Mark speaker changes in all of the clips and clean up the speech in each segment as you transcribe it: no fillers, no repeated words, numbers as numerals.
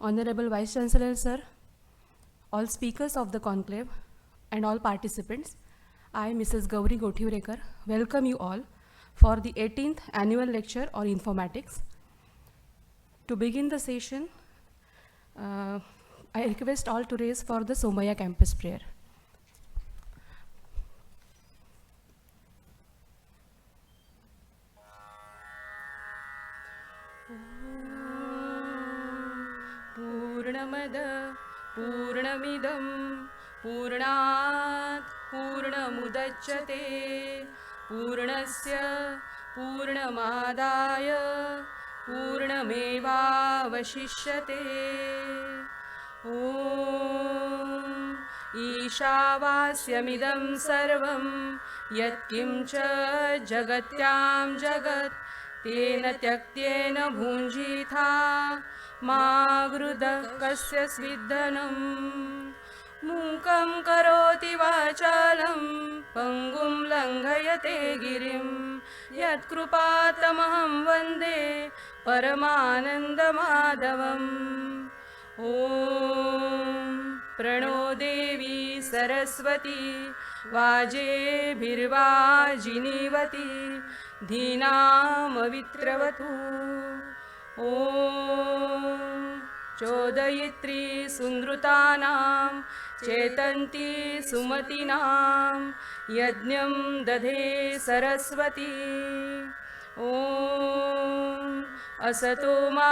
Speaker 1: Honorable Vice Chancellor Sir, all speakers of the conclave, and all participants, I, Mrs. Gauri Gothivrekar, welcome you all for the 18th annual lecture on informatics. To begin the session, I request all to raise for the Somaya campus prayer. पूर्णमद पूर्णमिदं पूर्णात् पूर्णमुदच्यते पूर्णस्य पूर्णमादाय पूर्णमेवावशिष्यते ॐ ईशावास्यमिदं सर्वं यत्किञ्च जगत्यां जगत् तेन त्यक्तेन भुञ्जीथा मा वृदः कस्य स्विद्धनम् मूकं करोति वाचालं पङ्गुं लङ्घयते गिरिं यत्कृपातमहं वन्दे परमानन्दमाधवम् ॐ प्रणो देवी सरस्वती वाजेभिर्वाजिनीवती धीनामवित्रवतु ॐ चोदयित्री सुनृतानां चेतन्ती सुमतीनां यज्ञं दधे सरस्वती ॐ असतो मा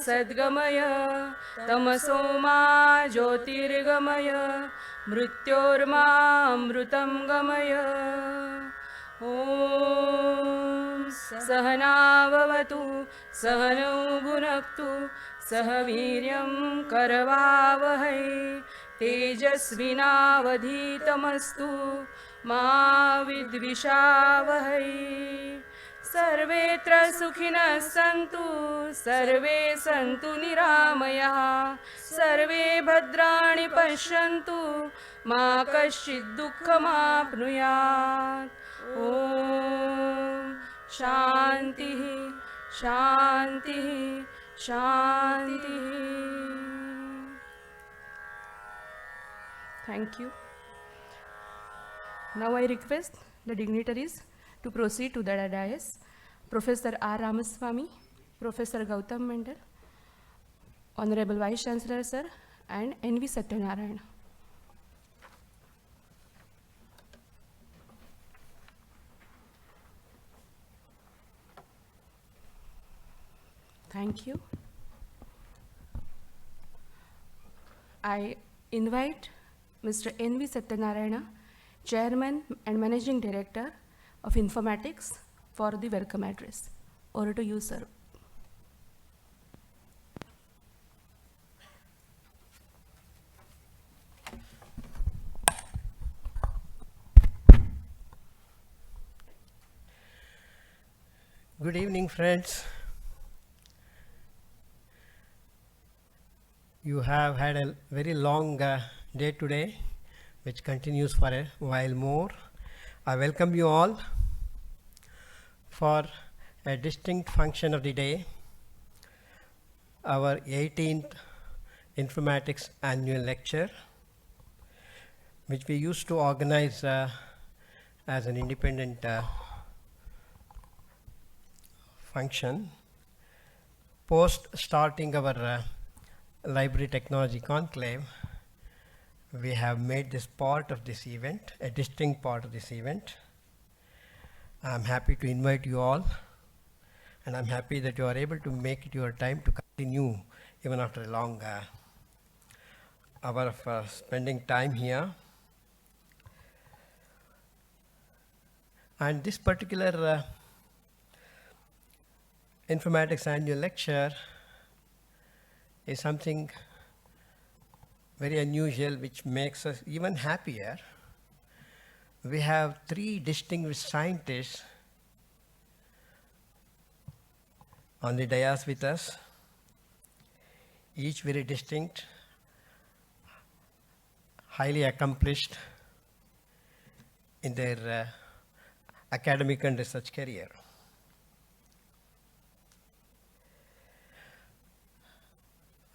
Speaker 1: सद्गमय तमसो मा ज्योतिर्गमय मृत्योर्मामृतं गमय ॐ सहनाववतु सहनौ भुनक्तु सह वीर्यं करवावहै तेजस्विनावधीतमस्तु मा विद्विषावहै सर्वेत्र सुखिनः सन्तु सर्वे सन्तु निरामयाः सर्वे भद्राणि पश्यन्तु मा कश्चित् दुःखमाप्नुयात् ॐ शान्तिः शान्तिः शान्तिः. Thank you. Now I request the dignitaries to proceed to the dais. Professor R. Ramaswamy, Professor Gautam Mandal, Honorable Vice Chancellor Sir, and N.V. Satyanarayana. Thank you. I invite Mr. N.V. Satyanarayana, Chairman and Managing Director of Informatics, for the welcome address. Over to you, sir.
Speaker 2: Good evening, friends. You have had a very long day today, which continues for a while more. I welcome you all for a distinct function of the day, our 18th Informatics annual lecture, which we used to organize as an independent function post starting our library technology conclave. We have made this part of this event, a distinct part of this event. I'm happy to invite you all, and I'm happy that you are able to make it your time to continue even after a long hour of spending time here. And this particular Informatics annual lecture is something very unusual, which makes us even happier. We have three distinguished scientists on the dais with us, each very distinct, highly accomplished in their academic and research career.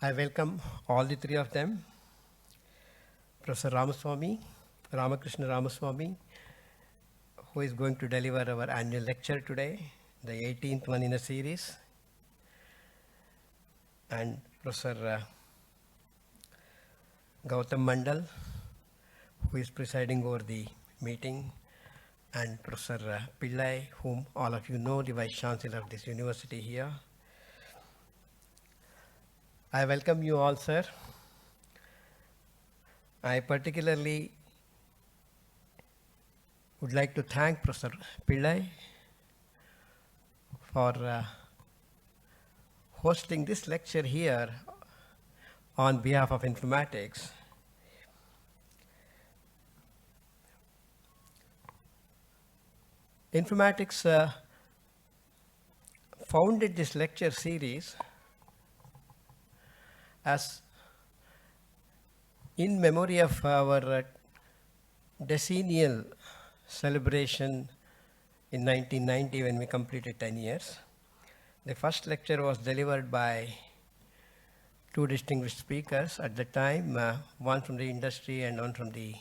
Speaker 2: I welcome all the three of them, Professor Ramaswamy, Ramakrishna Ramaswamy, who is going to deliver our annual lecture today, the 18th one in a series, and Professor Gautam Mandal, who is presiding over the meeting, and Professor Pillai, whom all of you know, the Vice Chancellor of this university here. I welcome you all, sir. I particularly would like to thank Professor Pillai for hosting this lecture here on behalf of Informatics. Informatics founded this lecture series as in memory of our decennial celebration in 1990 when we completed 10 years. The first lecture was delivered by two distinguished speakers at the time, one from the industry and one from the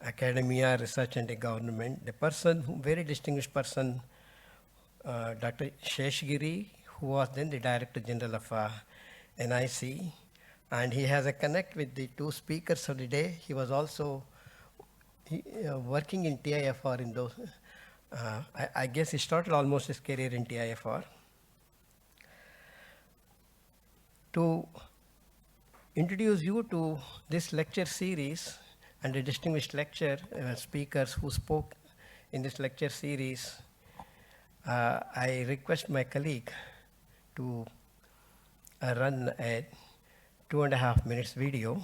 Speaker 2: academia, research and the government. The person, very distinguished person, Dr. Sheshgiri, who was then the Director General of NIC, and he has a connect with the two speakers of the day. He was also working in TIFR in those, I guess he started almost his career in TIFR. To introduce you to this lecture series and the distinguished lecture speakers who spoke in this lecture series, I request my colleague to run a 2.5 minutes video.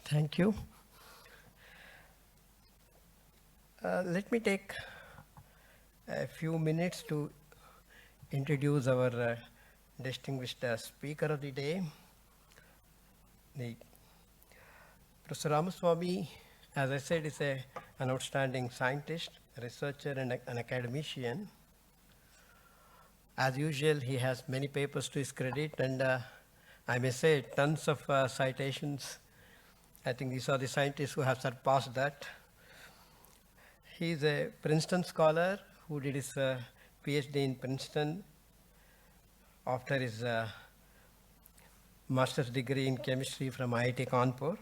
Speaker 2: Thank you. Let me take a few minutes to introduce our distinguished speaker of the day. The Professor Ramaswamy, as I said, is an outstanding scientist, researcher, and an academician. As usual, he has many papers to his credit, and I may say tons of citations. I think these are the scientists who have surpassed that. He is a Princeton scholar who did his PhD in Princeton after his master's degree in chemistry from IIT Kanpur.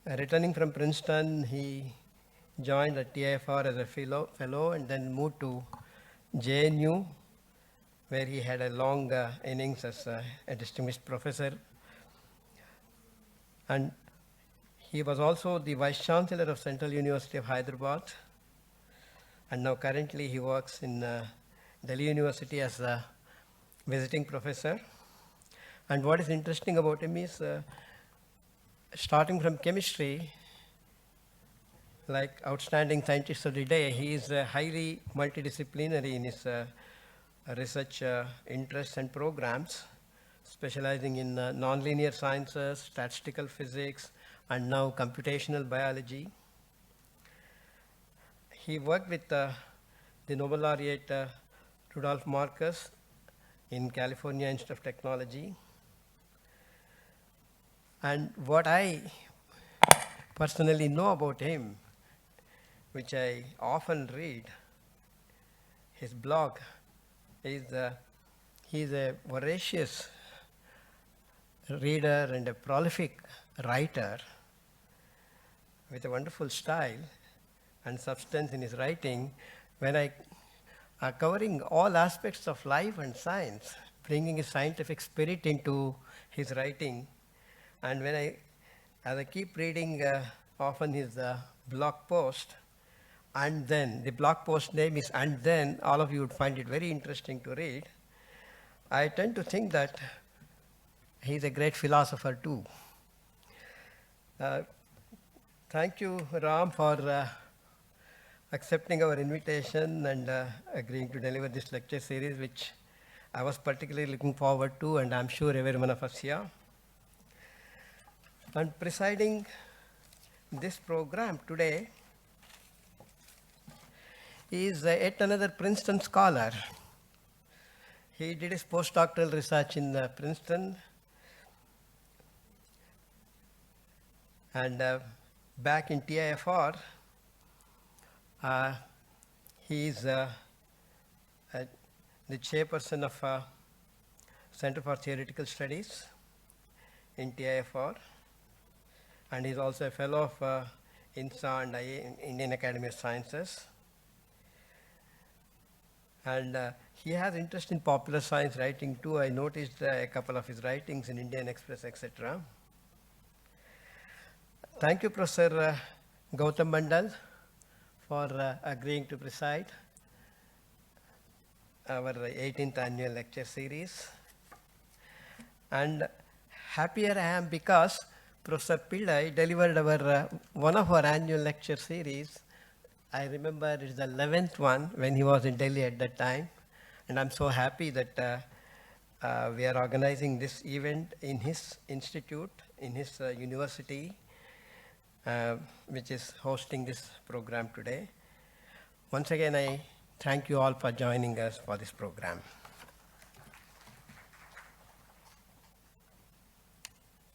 Speaker 2: Returning from Princeton, he joined at TIFR as a fellow and then moved to JNU, where he had a long innings as a distinguished professor. And he was also the Vice Chancellor of Central University of Hyderabad. And now currently he works in Delhi University as a visiting professor. And what is interesting about him is starting from chemistry, like outstanding scientists of the day, he is highly multidisciplinary in his research interests and programs, specializing in nonlinear sciences, statistical physics, and now computational biology. He worked with the Nobel laureate Rudolf Marcus in California Institute of Technology. And what I personally know about him, which I often read, his blog, is he's a voracious reader and a prolific writer with a wonderful style and substance in his writing, when I are covering all aspects of life and science, bringing his scientific spirit into his writing. And as I keep reading often his blog post, and then, the blog post name is "And Then," all of you would find it very interesting to read. I tend to think that he's a great philosopher too. Thank you, Ram, for accepting our invitation and agreeing to deliver this lecture series, which I was particularly looking forward to, and I'm sure every one of us here. And presiding this program today is yet another Princeton scholar. He did his postdoctoral research in Princeton, and back in TIFR, he is the chairperson of Center for Theoretical Studies in TIFR, and he's also a fellow of INSA and Indian Academy of Sciences. And he has interest in popular science writing too. I noticed a couple of his writings in Indian Express, etc. Thank you, Professor Gautam Mandal, for agreeing to preside our 18th annual lecture series. And happier I am because Professor Pillai delivered our one of our annual lecture series. I remember it's the 11th one when he was in Delhi at that time. And I'm so happy that we are organizing this event in his institute, in his university, which is hosting this program today. Once again, I thank you all for joining us for this program.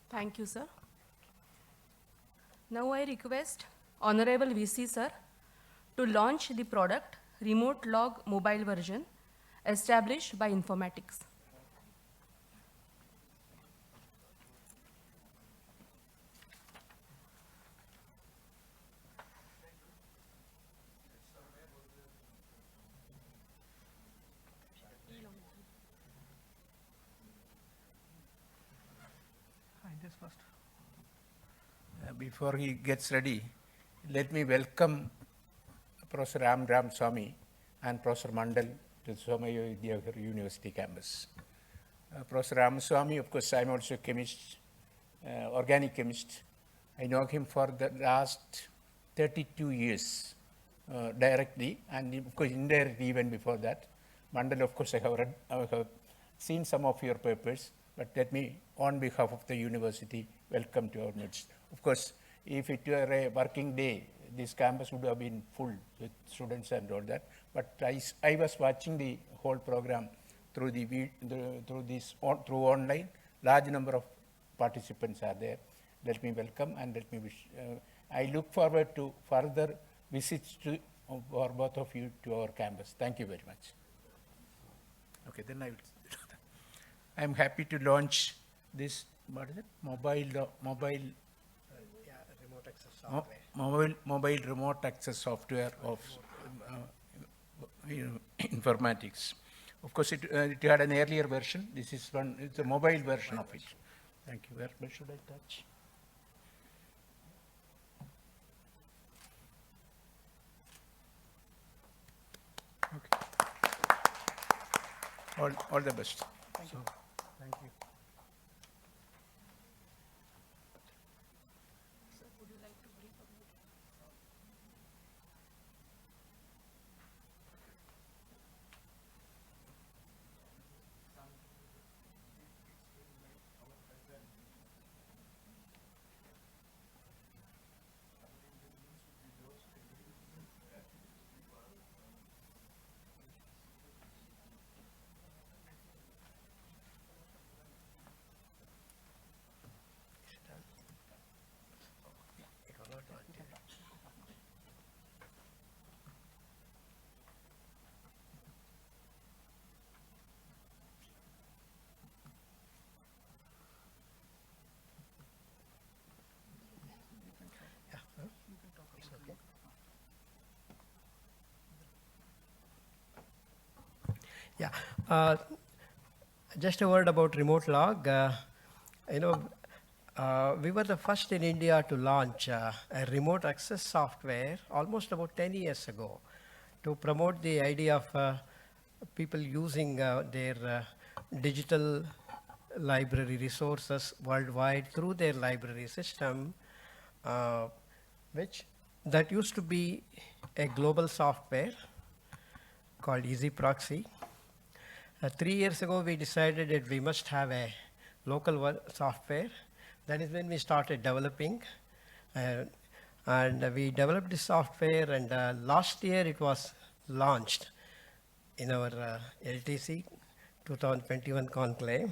Speaker 1: Thank you, sir. Now I request Honorable VC sir to launch the product Remote Log Mobile version established by Informatics.
Speaker 3: Before he gets ready, let me welcome Professor Ram Swami and Professor Mandal to the Somaya Vidyanagar University campus. Professor Ramaswamy, of course, I'm also a chemist, organic chemist. I know him for the last 32 years directly, and of course indirectly even before that. Mandal, of course, I have seen some of your papers, but let me, on behalf of the university, welcome to our midst. Of course, if it were a working day, this campus would have been full with students and all that. But I was watching the whole program through through online. Large number of participants are there. Let me welcome and let me wish. I look forward to further visits for both of you to our campus. Thank you very much. Okay, then I am happy to launch this. What is it?
Speaker 2: Remote access software.
Speaker 3: Mobile remote access software of informatics. Of course, it had an earlier version. This is one. It's a mobile version of it. Thank you. Where should I touch? Okay. All the best. Thank you. Thank you.
Speaker 2: Yeah. Just a word about remote log. We were the first in India to launch a remote access software almost about 10 years ago to promote the idea of people using their digital library resources worldwide through their library system, which that used to be a global software called Easy Proxy. 3 years ago, we decided that we must have a local software. That is when we started developing. And we developed the software, and last year it was launched in our LTC 2021 conclave.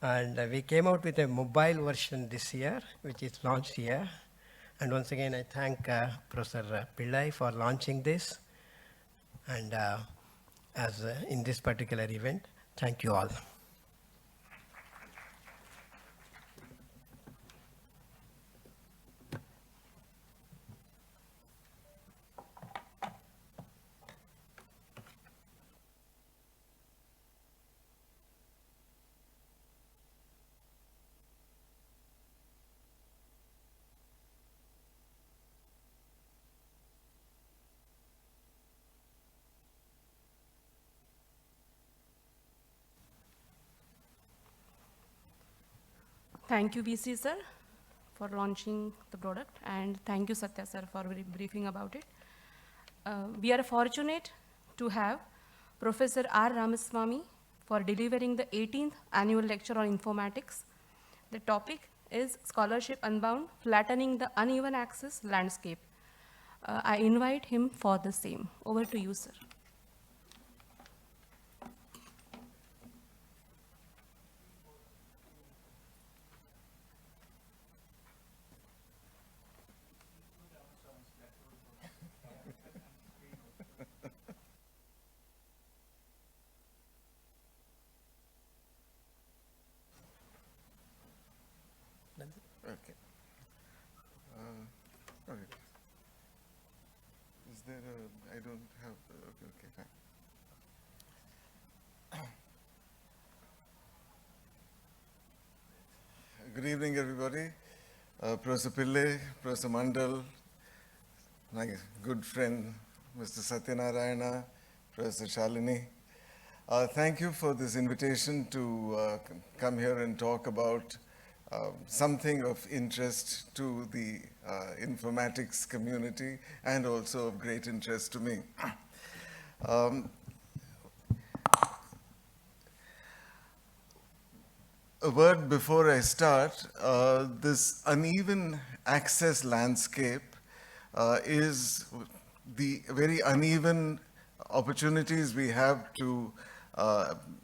Speaker 2: And we came out with a mobile version this year, which is launched here. And once again, I thank Professor Pillai for launching this. And as in this particular event. Thank you all.
Speaker 1: Thank you, VC sir, for launching the product, and thank you, Satya sir, for briefing about it. We are fortunate to have Professor R. Ramaswamy for delivering the 18th annual lecture on informatics. The topic is Scholarship Unbound, Flattening the Uneven Access Landscape. I invite him for the same. Over to you, sir.
Speaker 4: Okay. Okay. Is there a, I don't have, okay, fine. Good evening, everybody. Professor Pillai, Professor Mandal, my good friend, Mr. Satyanarayana, Professor Shalini. Thank you for this invitation to come here and talk about something of interest to the informatics community and also of great interest to me. Um, a word before I start, this uneven access landscape is the very uneven opportunities we have to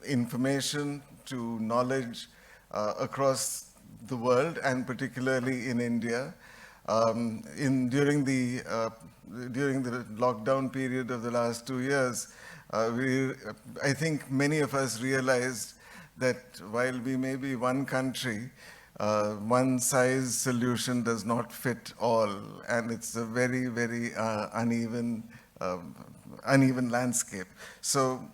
Speaker 4: information, to knowledge across the world and particularly in India. During the lockdown period of the last 2 years, I think many of us realized that while we may be one country, one size solution does not fit all, and it's a very, very uneven landscape. So,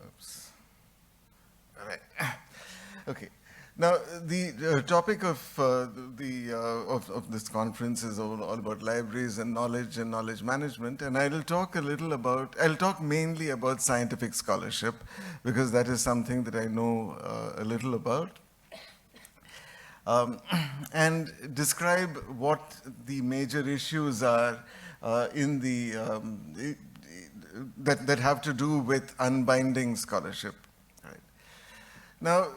Speaker 4: oops. All right. Okay. Now, the topic of this conference is all about libraries and knowledge management, and I'll talk mainly about scientific scholarship, because that is something that I know a little about, and describe what the major issues are in that have to do with unbinding scholarship. Right. Now,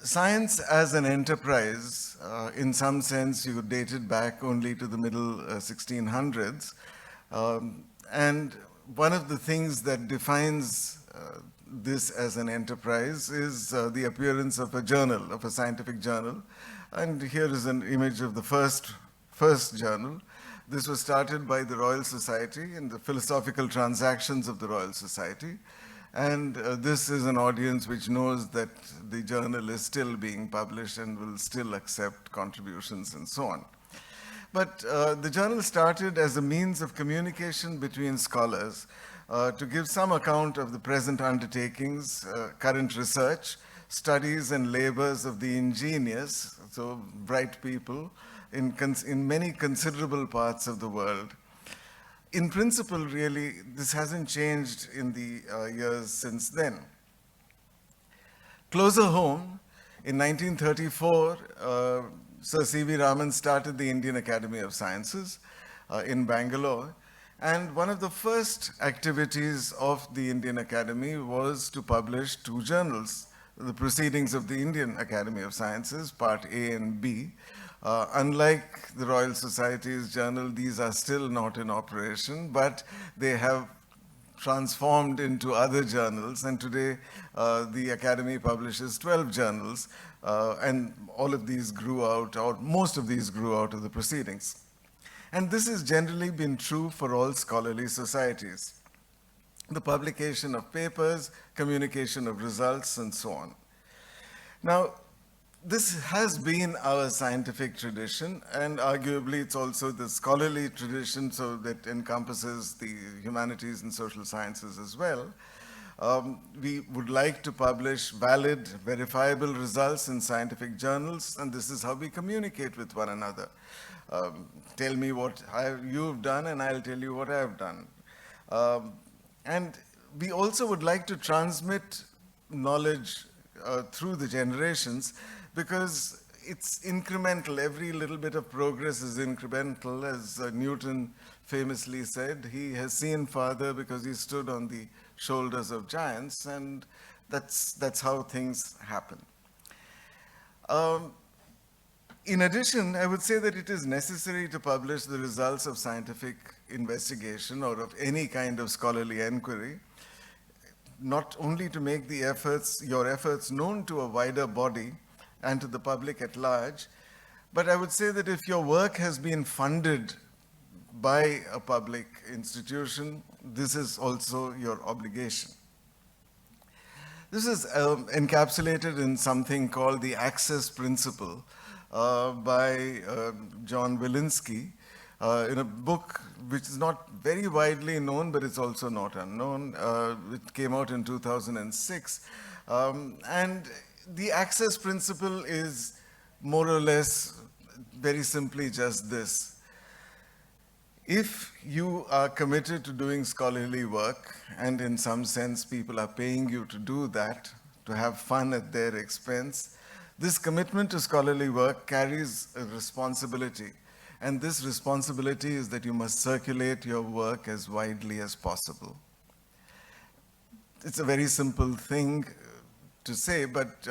Speaker 4: science as an enterprise, in some sense, you date it back only to the middle 1600s. And one of the things that defines this as an enterprise is the appearance of a journal, of a scientific journal. And here is an image of the first journal. This was started by the Royal Society in the Philosophical Transactions of the Royal Society. And this is an audience which knows that the journal is still being published and will still accept contributions and so on. But the journal started as a means of communication between scholars to give some account of the present undertakings, current research, studies and labors of the ingenious, so bright people, in many considerable parts of the world. In principle, really, this hasn't changed in the years since then. Closer home, in 1934, Sir C.V. Raman started the Indian Academy of Sciences in Bangalore. And one of the first activities of the Indian Academy was to publish 2 journals, the Proceedings of the Indian Academy of Sciences, Part A and B. Unlike the Royal Society's journal, these are still not in operation, but they have transformed into other journals, and today the Academy publishes 12 journals, and all of these grew out, or most of these grew out of the Proceedings. And this has generally been true for all scholarly societies. The publication of papers, communication of results, and so on. Now, this has been our scientific tradition, and arguably it's also the scholarly tradition, so that encompasses the humanities and social sciences as well. We would like to publish valid, verifiable results in scientific journals, and this is how we communicate with one another. Tell me what you've done, and I'll tell you what I've done. And we also would like to transmit knowledge through the generations, because it's incremental. Every little bit of progress is incremental. As Newton famously said, he has seen farther because he stood on the shoulders of giants, and that's how things happen. In addition, I would say that it is necessary to publish the results of scientific investigation or of any kind of scholarly inquiry, not only to make your efforts known to a wider body and to the public at large, but I would say that if your work has been funded by a public institution, this is also your obligation. This is encapsulated in something called the Access Principle by John Wilinski, in a book which is not very widely known, but it's also not unknown. It came out in 2006. And the access principle is more or less very simply just this. If you are committed to doing scholarly work, and in some sense people are paying you to do that to have fun at their expense. This commitment to scholarly work carries a responsibility, and this responsibility is that you must circulate your work as widely as possible. It's a very simple thing to say, but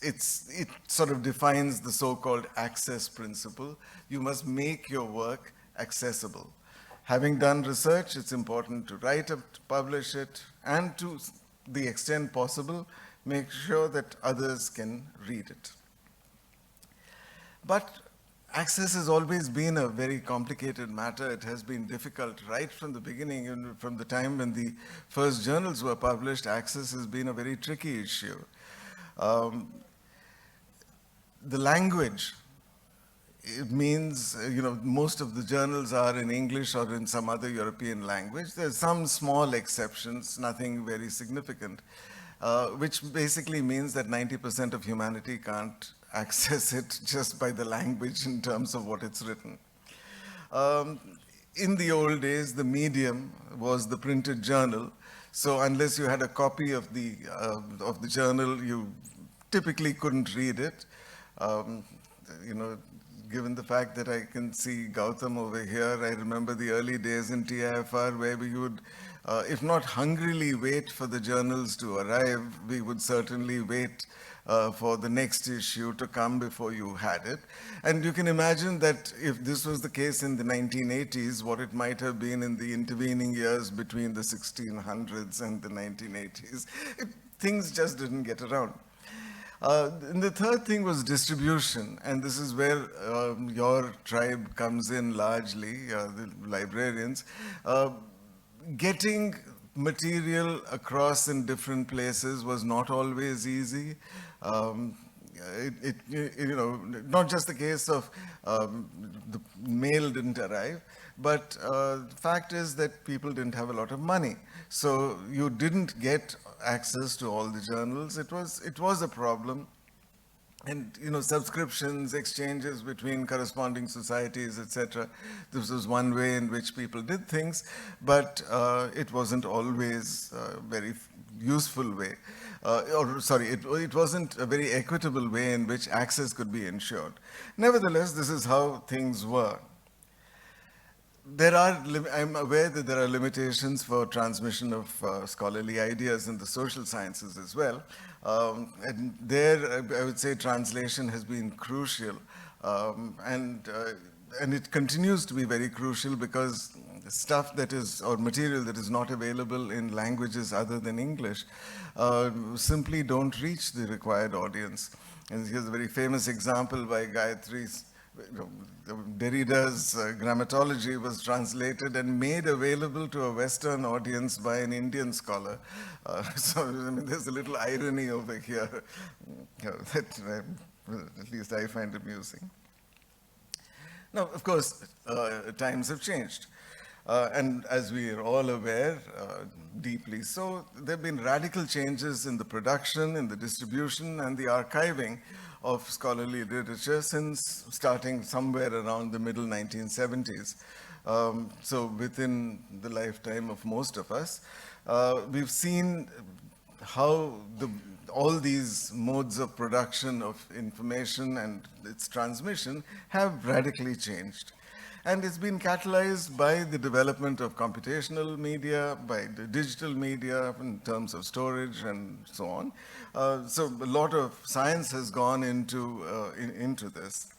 Speaker 4: it sort of defines the so-called access principle. You must make your work accessible. Having done research, it's important to write it, publish it, and to the extent possible, make sure that others can read it. But access has always been a very complicated matter. It has been difficult right from the beginning, and from the time when the first journals were published, access has been a very tricky issue. The language, it means, most of the journals are in English or in some other European language. There's some small exceptions, nothing very significant, which basically means that 90% of humanity can't access it just by the language in terms of what it's written. In the old days, the medium was the printed journal. So unless you had a copy of the journal, you typically couldn't read it. Given the fact that I can see Gautam over here, I remember the early days in TIFR where we would, if not hungrily wait for the journals to arrive, we would certainly wait for the next issue to come before you had it. And you can imagine that if this was the case in the 1980s, what it might have been in the intervening years between the 1600s and the 1980s. Things just didn't get around. And the third thing was distribution, and this is where your tribe comes in largely, the librarians. Getting material across in different places was not always easy. Not just the case of the mail didn't arrive, but the fact is that people didn't have a lot of money. So you didn't get access to all the journals. It was a problem. And subscriptions, exchanges between corresponding societies, etc. This was one way in which people did things, but it wasn't always a very useful way. It wasn't a very equitable way in which access could be ensured. Nevertheless, this is how things were. I'm aware that there are limitations for transmission of scholarly ideas in the social sciences as well. And there, I would say translation has been crucial. And it continues to be very crucial because stuff that is, or material that is not available in languages other than English, simply don't reach the required audience. And here's a very famous example by Gayatri's. Derrida's grammatology was translated and made available to a Western audience by an Indian scholar. There's a little irony over here that at least I find amusing. Now, of course, times have changed. And as we are all aware, deeply so, there have been radical changes in the production, in the distribution, and the archiving of scholarly literature since starting somewhere around the middle 1970s. So within the lifetime of most of us, we've seen how all these modes of production of information and its transmission have radically changed. And it's been catalyzed by the development of computational media, by the digital media in terms of storage and so on. So a lot of science has gone into this.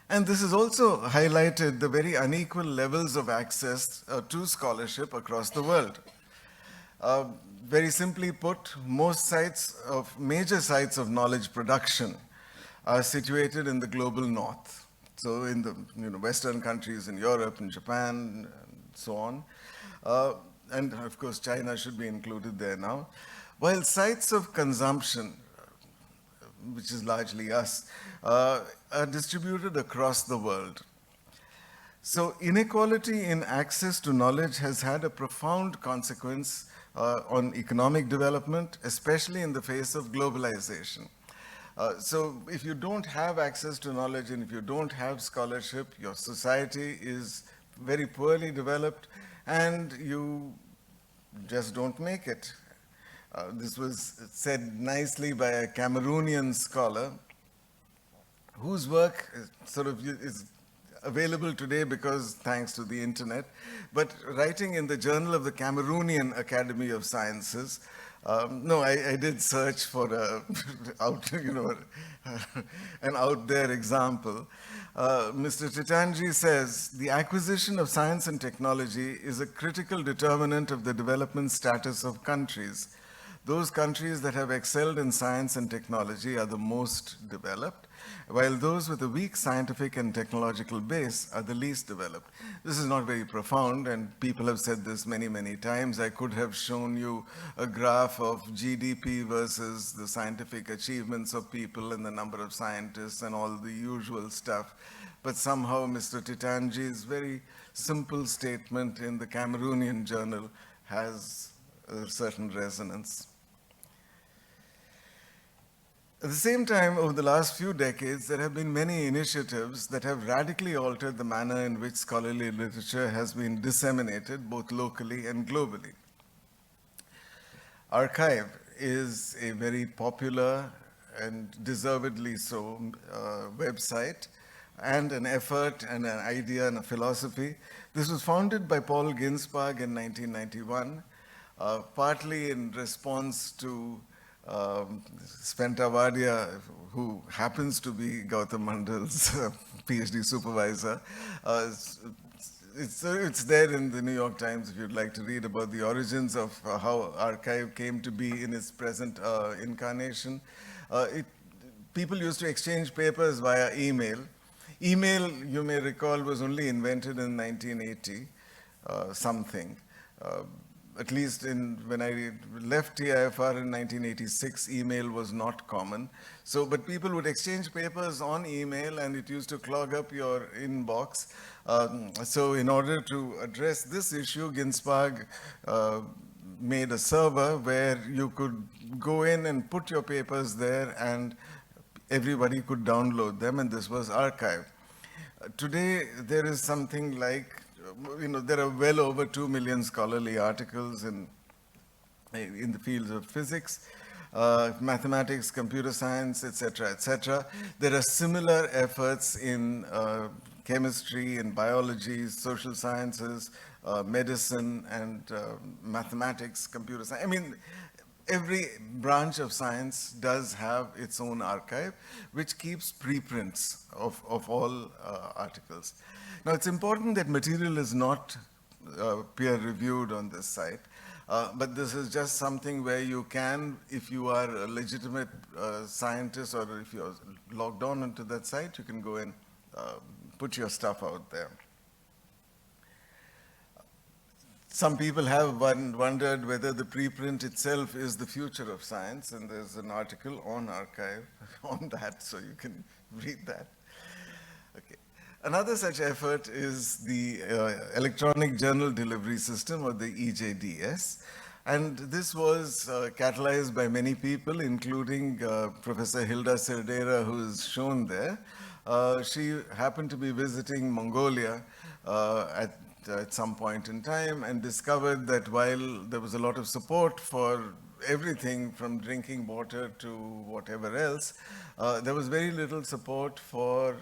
Speaker 4: And this has also highlighted the very unequal levels of access to scholarship across the world. Very simply put, most major sites of knowledge production are situated in the global north. So in the Western countries in Europe and Japan and so on. And of course, China should be included there now. While sites of consumption, which is largely us, are distributed across the world. So inequality in access to knowledge has had a profound consequence on economic development, especially in the face of globalization. So if you don't have access to knowledge and if you don't have scholarship, your society is very poorly developed and you just don't make it. This was said nicely by a Cameroonian scholar whose work is available today because thanks to the internet, but writing in the Journal of the Cameroonian Academy of Sciences. No, I did search for an out there example. Mr. Titanji says, the acquisition of science and technology is a critical determinant of the development status of countries. Those countries that have excelled in science and technology are the most developed, while those with a weak scientific and technological base are the least developed. This is not very profound, and people have said this many, many times. I could have shown you a graph of GDP versus the scientific achievements of people and the number of scientists and all the usual stuff. But somehow Mr. Titanji's very simple statement in the Cameroonian Journal has a certain resonance. At the same time, over the last few decades, there have been many initiatives that have radically altered the manner in which scholarly literature has been disseminated, both locally and globally. Archive is a very popular and deservedly so website, and an effort and an idea and a philosophy. This was founded by Paul Ginsberg in 1991, partly in response to Spenta Vadia, who happens to be Gautam Mandal's PhD supervisor. It's there in the New York Times if you'd like to read about the origins of how archive came to be in its present incarnation. People used to exchange papers via email. Email, you may recall, was only invented in 1980 something. At least when I left TIFR in 1986, email was not common. But people would exchange papers on email, and it used to clog up your inbox. So in order to address this issue, Ginsberg made a server where you could go in and put your papers there, and everybody could download them, and this was archived. Today, there is something like, there are well over 2 million scholarly articles in the fields of physics, mathematics, computer science, etc., etc. There are similar efforts in chemistry, in biology, social sciences, medicine, and mathematics, computer science. I mean, every branch of science does have its own archive, which keeps preprints of all articles. Now, it's important that material is not peer-reviewed on this site, but this is just something where you can, if you are a legitimate scientist, or if you're logged on onto that site, you can go and put your stuff out there. Some people have wondered whether the preprint itself is the future of science, and there's an article on archive on that, so you can read that. Okay. Another such effort is the Electronic Journal Delivery System, or the EJDS. And this was catalyzed by many people, including Professor Hilda Cerdeira, who is shown there. She happened to be visiting Mongolia at some point in time, and discovered that while there was a lot of support for everything from drinking water to whatever else, there was very little support for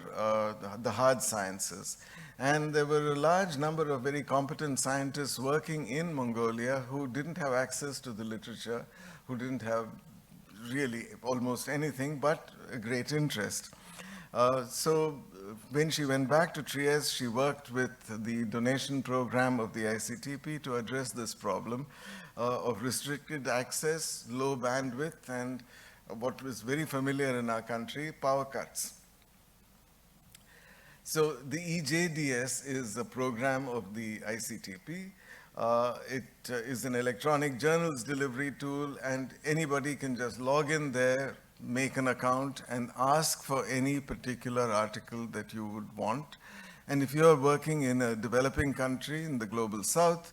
Speaker 4: the hard sciences. And there were a large number of very competent scientists working in Mongolia who didn't have access to the literature, who didn't have really almost anything but a great interest. So when she went back to Trieste, she worked with the donation program of the ICTP to address this problem of restricted access, low bandwidth, and what was very familiar in our country, power cuts. So the EJDS is a program of the ICTP. It is an electronic journals delivery tool, and anybody can just log in there, make an account, and ask for any particular article that you would want. And if you're working in a developing country in the global south,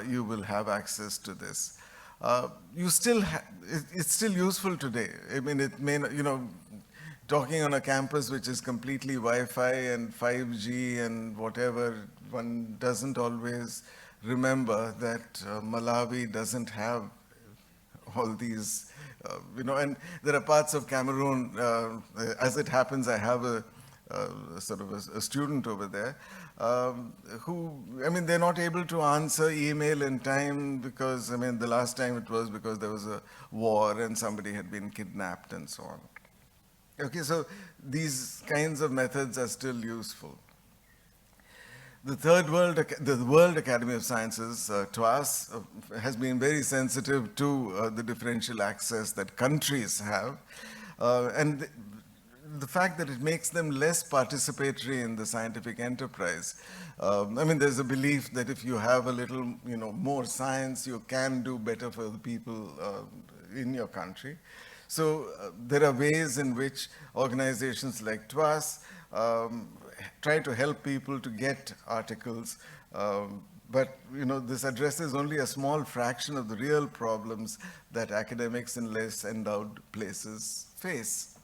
Speaker 4: you will have access to this. It's still useful today. I mean, it may not, talking on a campus which is completely Wi-Fi and 5G and whatever, one doesn't always remember that Malawi doesn't have all these, and there are parts of Cameroon, as it happens, I have a sort of a student over there who, they're not able to answer email in time because, the last time it was because there was a war and somebody had been kidnapped and so on. Okay, so these kinds of methods are still useful. The World Academy of Sciences, TWAS, has been very sensitive to the differential access that countries have, and the fact that it makes them less participatory in the scientific enterprise. There's a belief that if you have a little, more science, you can do better for the people in your country. So there are ways in which organizations like TWAS try to help people to get articles, but this addresses only a small fraction of the real problems that academics in less endowed places face.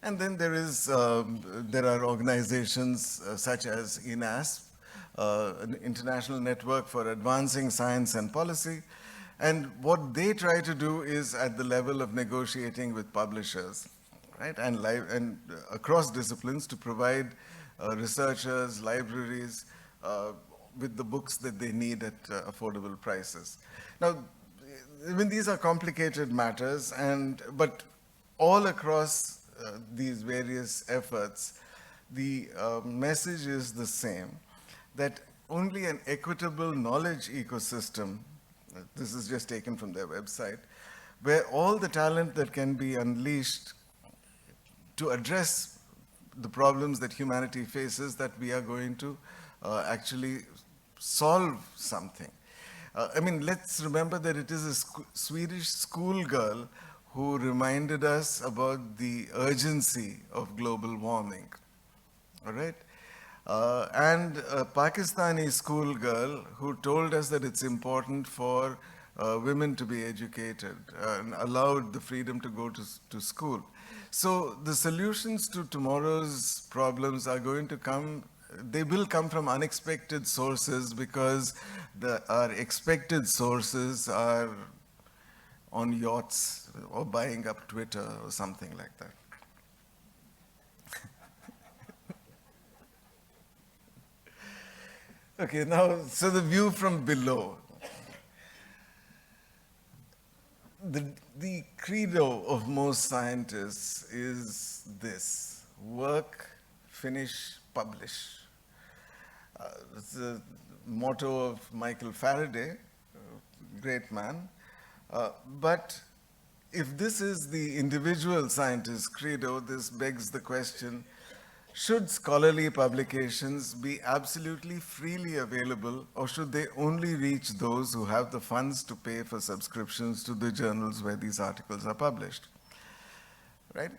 Speaker 4: And then there are organizations such as INASP, an international network for advancing science and policy. And what they try to do is at the level of negotiating with publishers, right? And across disciplines to provide researchers, libraries with the books that they need at affordable prices. Now, these are complicated matters, but all across these various efforts, the message is the same, that only an equitable knowledge ecosystem, this is just taken from their website, where all the talent that can be unleashed to address the problems that humanity faces, that we are going to actually solve something. Let's remember that it is a Swedish schoolgirl who reminded us about the urgency of global warming, all right? And a Pakistani schoolgirl who told us that it's important for women to be educated and allowed the freedom to go to school. So the solutions to tomorrow's problems are going to come, they will come from unexpected sources because our expected sources are on yachts or buying up Twitter or something like that. Okay, now, so the view from below. The credo of most scientists is this: work, finish, publish. It's the motto of Michael Faraday, great man. But if this is the individual scientist's credo, this begs the question, should scholarly publications be absolutely freely available, or should they only reach those who have the funds to pay for subscriptions to the journals where these articles are published? Right?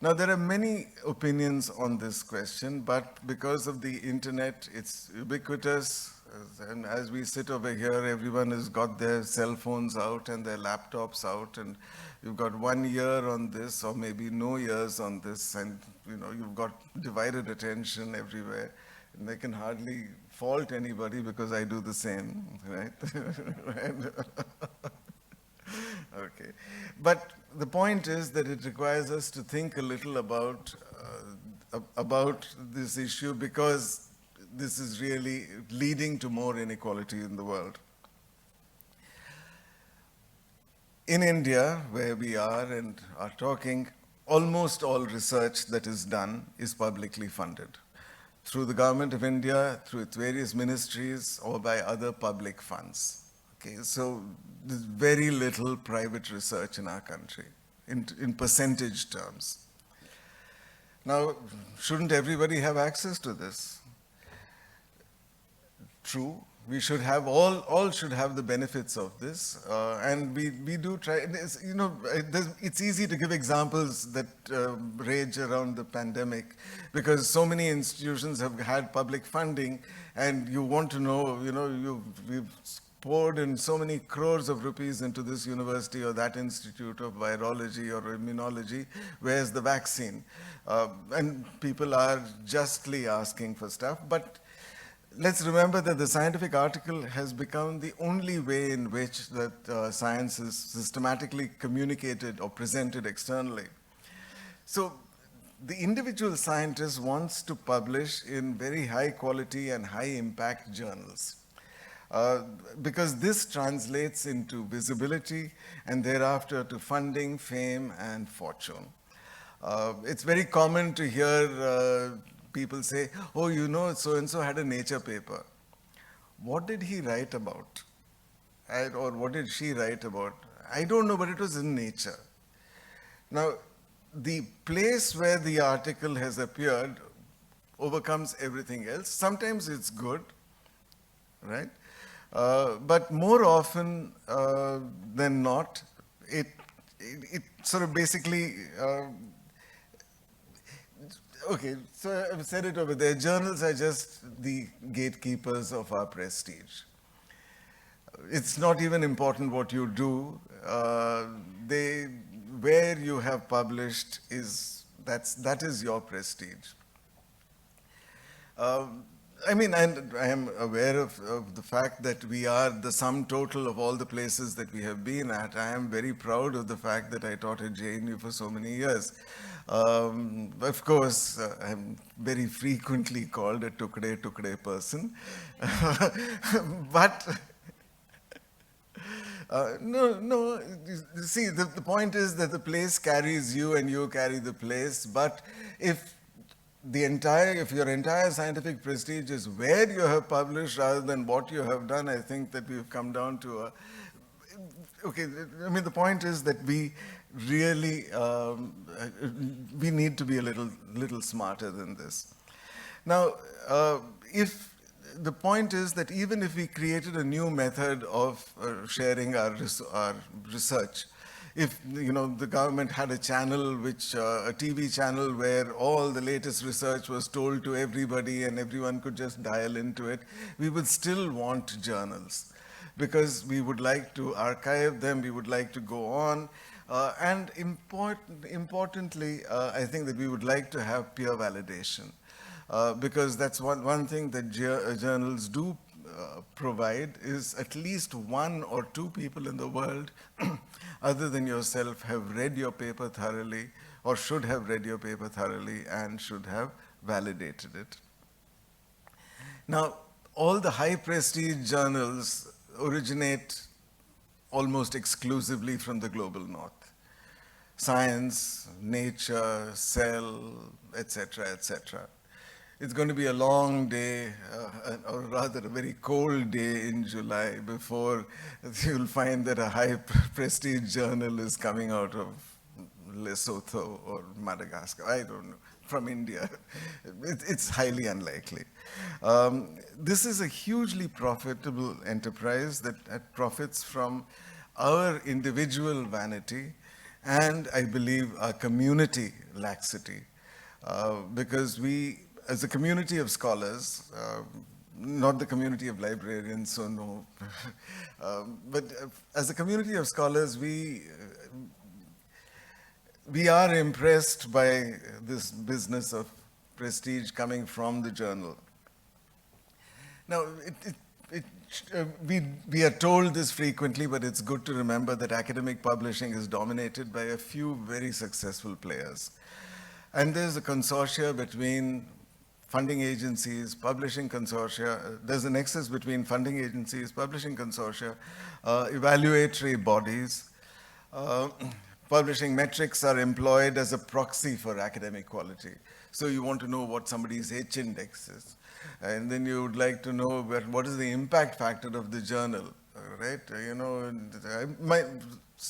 Speaker 4: Now, there are many opinions on this question, but because of the internet, it's ubiquitous. And as we sit over here, everyone has got their cell phones out and their laptops out, and you've got 1 year on this, or maybe no years on this, and you've got divided attention everywhere. And they can hardly fault anybody because I do the same, right? Okay. But the point is that it requires us to think a little about this issue, because this is really leading to more inequality in the world. In India, where we are and are talking, almost all research that is done is publicly funded through the government of India, through its various ministries, or by other public funds. Okay, so there's very little private research in our country in percentage terms. Now, shouldn't everybody have access to this? True, we should have, all should have the benefits of this, and we do try. It's easy to give examples that rage around the pandemic, because so many institutions have had public funding, and you want to know, we've poured in so many crores of rupees into this university or that institute of virology or immunology, where's the vaccine? And people are justly asking for stuff, but let's remember that the scientific article has become the only way in which that science is systematically communicated or presented externally. So the individual scientist wants to publish in very high quality and high impact journals. Because this translates into visibility and thereafter to funding, fame, and fortune. It's very common to hear people say, oh, you know, so-and-so had a Nature paper. What did he write about? Or what did she write about? I don't know, but it was in Nature. Now, the place where the article has appeared overcomes everything else. Sometimes it's good, right? But more often than not, it sort of basically, okay, so I've said it over there, journals are just the gatekeepers of our prestige. It's not even important what you do. Where you have published that is your prestige. I mean, and I am aware of the fact that we are the sum total of all the places that we have been at. I am very proud of the fact that I taught at JNU for so many years. Of course, I'm very frequently called a tukde person. But no. You see, the point is that the place carries you and you carry the place. But if your entire scientific prestige is where you have published rather than what you have done, I think that we've come down to a. Okay, I mean, the point is that we really we need to be a little smarter than this. Now, if the point is that even if we created a new method of sharing our research, if the government had a channel, a TV channel where all the latest research was told to everybody and everyone could just dial into it, we would still want journals because we would like to archive them, we would like to go on, and importantly, I think that we would like to have peer validation. Because that's one thing that journals do provide is at least one or two people in the world other than yourself have read your paper thoroughly or should have read your paper thoroughly and should have validated it. Now, all the high prestige journals originate almost exclusively from the global north. Science, Nature, Cell, etc., etc. It's going to be a long day, or rather a very cold day in July before you'll find that a high prestige journal is coming out of Lesotho or Madagascar, I don't know, from India. It's highly unlikely. This is a hugely profitable enterprise that profits from our individual vanity and, I believe, our community laxity. Because we, as a community of scholars, not the community of librarians, so no, but as a community of scholars, we are impressed by this business of prestige coming from the journal. Now, we are told this frequently, but it's good to remember that academic publishing is dominated by a few very successful players. And there's a consortia between funding agencies, publishing consortia. There's a nexus between funding agencies, publishing consortia, evaluatory bodies. Publishing metrics are employed as a proxy for academic quality. So you want to know what somebody's H index is. And then you would like to know what is the impact factor of the journal, right?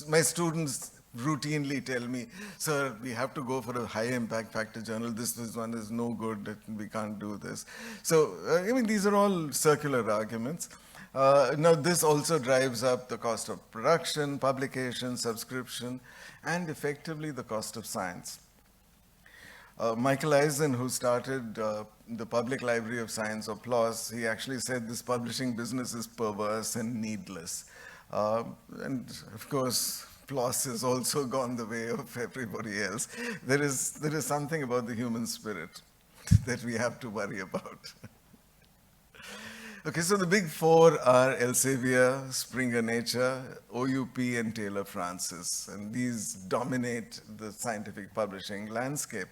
Speaker 4: My students routinely tell me, sir, we have to go for a high impact factor journal. This one is no good, we can't do this. So, I mean, these are all circular arguments. Now, this also drives up the cost of production, publication, subscription, and effectively the cost of science. Michael Eisen, who started the Public Library of Science, or PLOS, he actually said this publishing business is perverse and needless. And of course, PLOS has also gone the way of everybody else. There is something about the human spirit that we have to worry about. Okay, so the big four are Elsevier, Springer Nature, OUP, and Taylor Francis, and these dominate the scientific publishing landscape.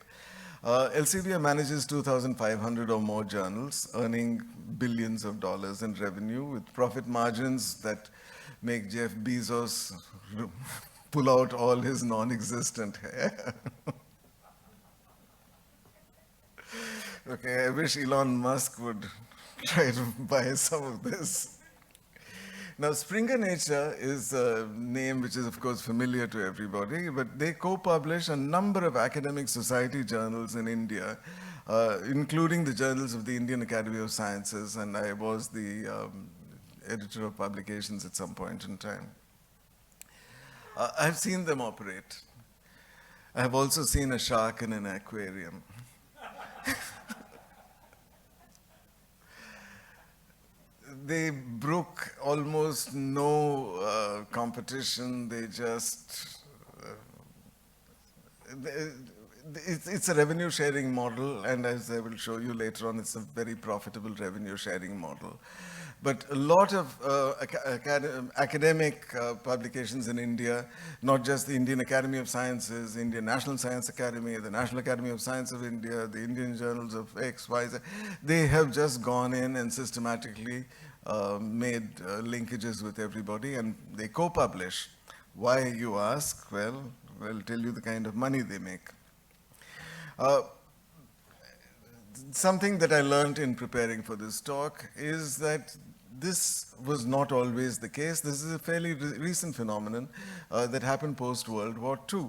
Speaker 4: Elsevier manages 2,500 or more journals, earning billions of dollars in revenue with profit margins that make Jeff Bezos pull out all his non-existent hair. Okay, I wish Elon Musk would try to buy some of this. Now, Springer Nature is a name which is, of course, familiar to everybody, but they co-publish a number of academic society journals in India, including the journals of the Indian Academy of Sciences, and I was the editor of publications at some point in time. I've seen them operate. I've also seen a shark in an aquarium. They brook almost no competition. They just, it's a revenue sharing model, and as I will show you later on, it's a very profitable revenue sharing model. But a lot of academic publications in India, not just the Indian Academy of Sciences, Indian National Science Academy, the National Academy of Science of India, the Indian Journals of X, Y, Z, they have just gone in and systematically made linkages with everybody, and they co-publish. Why, you ask? Well, I'll tell you the kind of money they make. Something that I learned in preparing for this talk is that this was not always the case. This is a fairly recent phenomenon that happened post-World War II.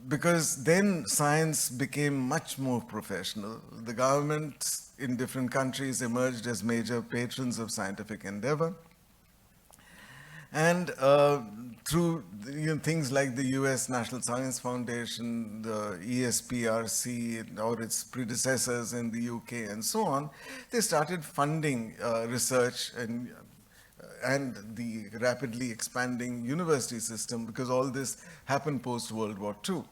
Speaker 4: Because then science became much more professional. The governments in different countries emerged as major patrons of scientific endeavor. And through things like the US National Science Foundation, the ESPRC, or its predecessors in the UK, and so on, they started funding research and the rapidly expanding university system, because all this happened post-World War II.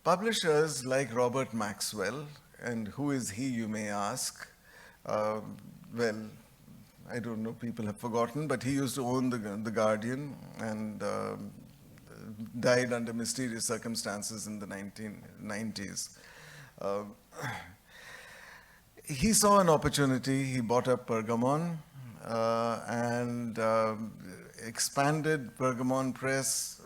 Speaker 4: Publishers like Robert Maxwell, and who is he, you may ask? Well, I don't know, people have forgotten, but he used to own the Guardian and died under mysterious circumstances in the 1990s. He saw an opportunity. He bought up Pergamon and expanded Pergamon Press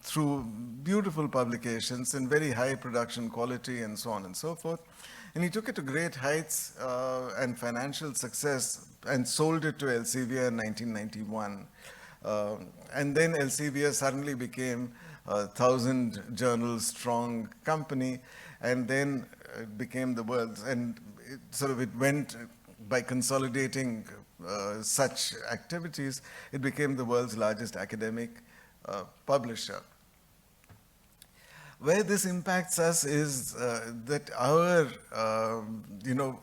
Speaker 4: through beautiful publications and very high production quality and so on and so forth. And he took it to great heights and financial success and sold it to Elsevier in 1991. And then Elsevier suddenly became a 1,000 journal strong company, and then it became the world's, and it went by consolidating such activities, it became the world's largest academic publisher. Where this impacts us is that our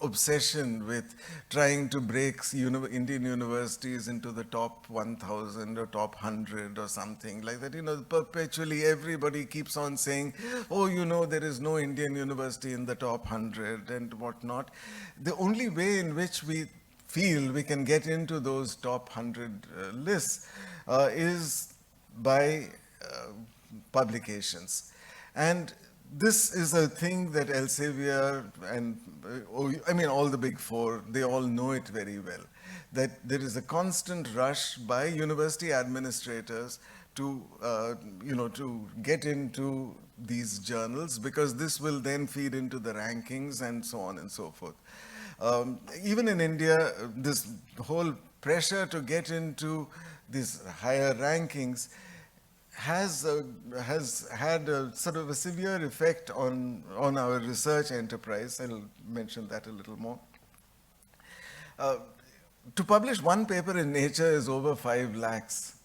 Speaker 4: obsession with trying to break Indian universities into the top 1,000 or top 100 or something like that. Perpetually everybody keeps on saying, oh, there is no Indian university in the top 100 and whatnot. The only way in which we feel we can get into those top 100 lists is by publications. And this is a thing that Elsevier and, all the big four, they all know it very well, that there is a constant rush by university administrators to, to get into these journals, because this will then feed into the rankings and so on and so forth. Even in India, this whole pressure to get into these higher rankings has had a sort of a severe effect on our research enterprise. I'll mention that a little more. To publish one paper in Nature is over 5 lakhs.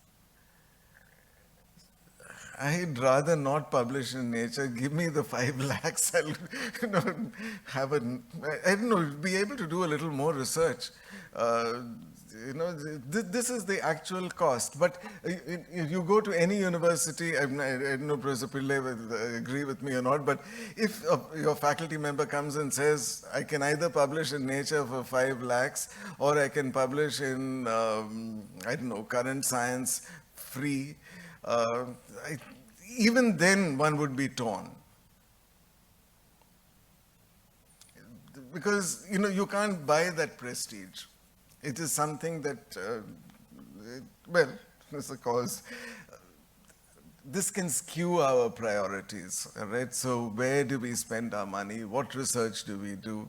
Speaker 4: I'd rather not publish in Nature. Give me the 5 lakhs. I'll, you know, have a, I don't know, be able to do a little more research. You know, this is the actual cost. But you go to any university, I don't know, Professor Pillai will agree with me or not, but if your faculty member comes and says, I can either publish in Nature for 5 lakhs, or I can publish in, I don't know, Current Science free, uh, I, even then one would be torn. Because, you know, you can't buy that prestige. It is something that, well, it's a cause. This can skew our priorities, right? So where do we spend our money? What research do we do?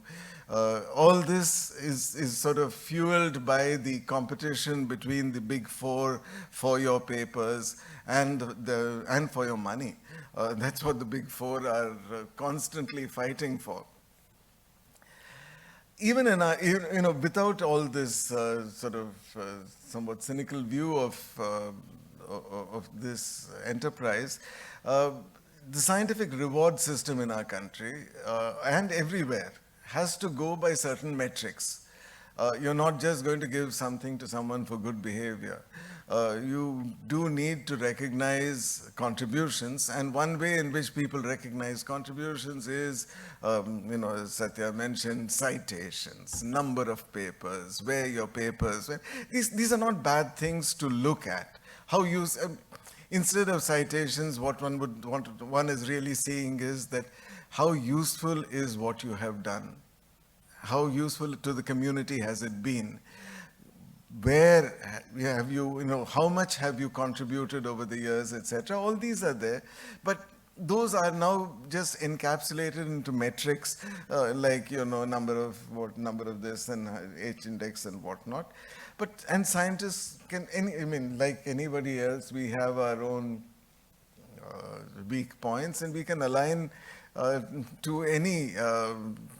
Speaker 4: All this is sort of fueled by the competition between the big four for your papers and for your money. That's what the big four are constantly fighting for. Even in our, you know, without all this sort of somewhat cynical view of this enterprise, the scientific reward system in our country and everywhere has to go by certain metrics. You're not just going to give something to someone for good behavior. You do need to recognize contributions, and one way in which people recognize contributions is, you know, as Satya mentioned, citations, number of papers, where your papers were. These are not bad things to look at. How you, instead of citations, what one is really seeing is that how useful is what you have done? How useful to the community has it been? Where have you, you know, how much have you contributed over the years, etc. All these are there, but those are now just encapsulated into metrics like, you know, number of this and H index and whatnot. And scientists can, I mean, like anybody else, we have our own weak points, and we can align to any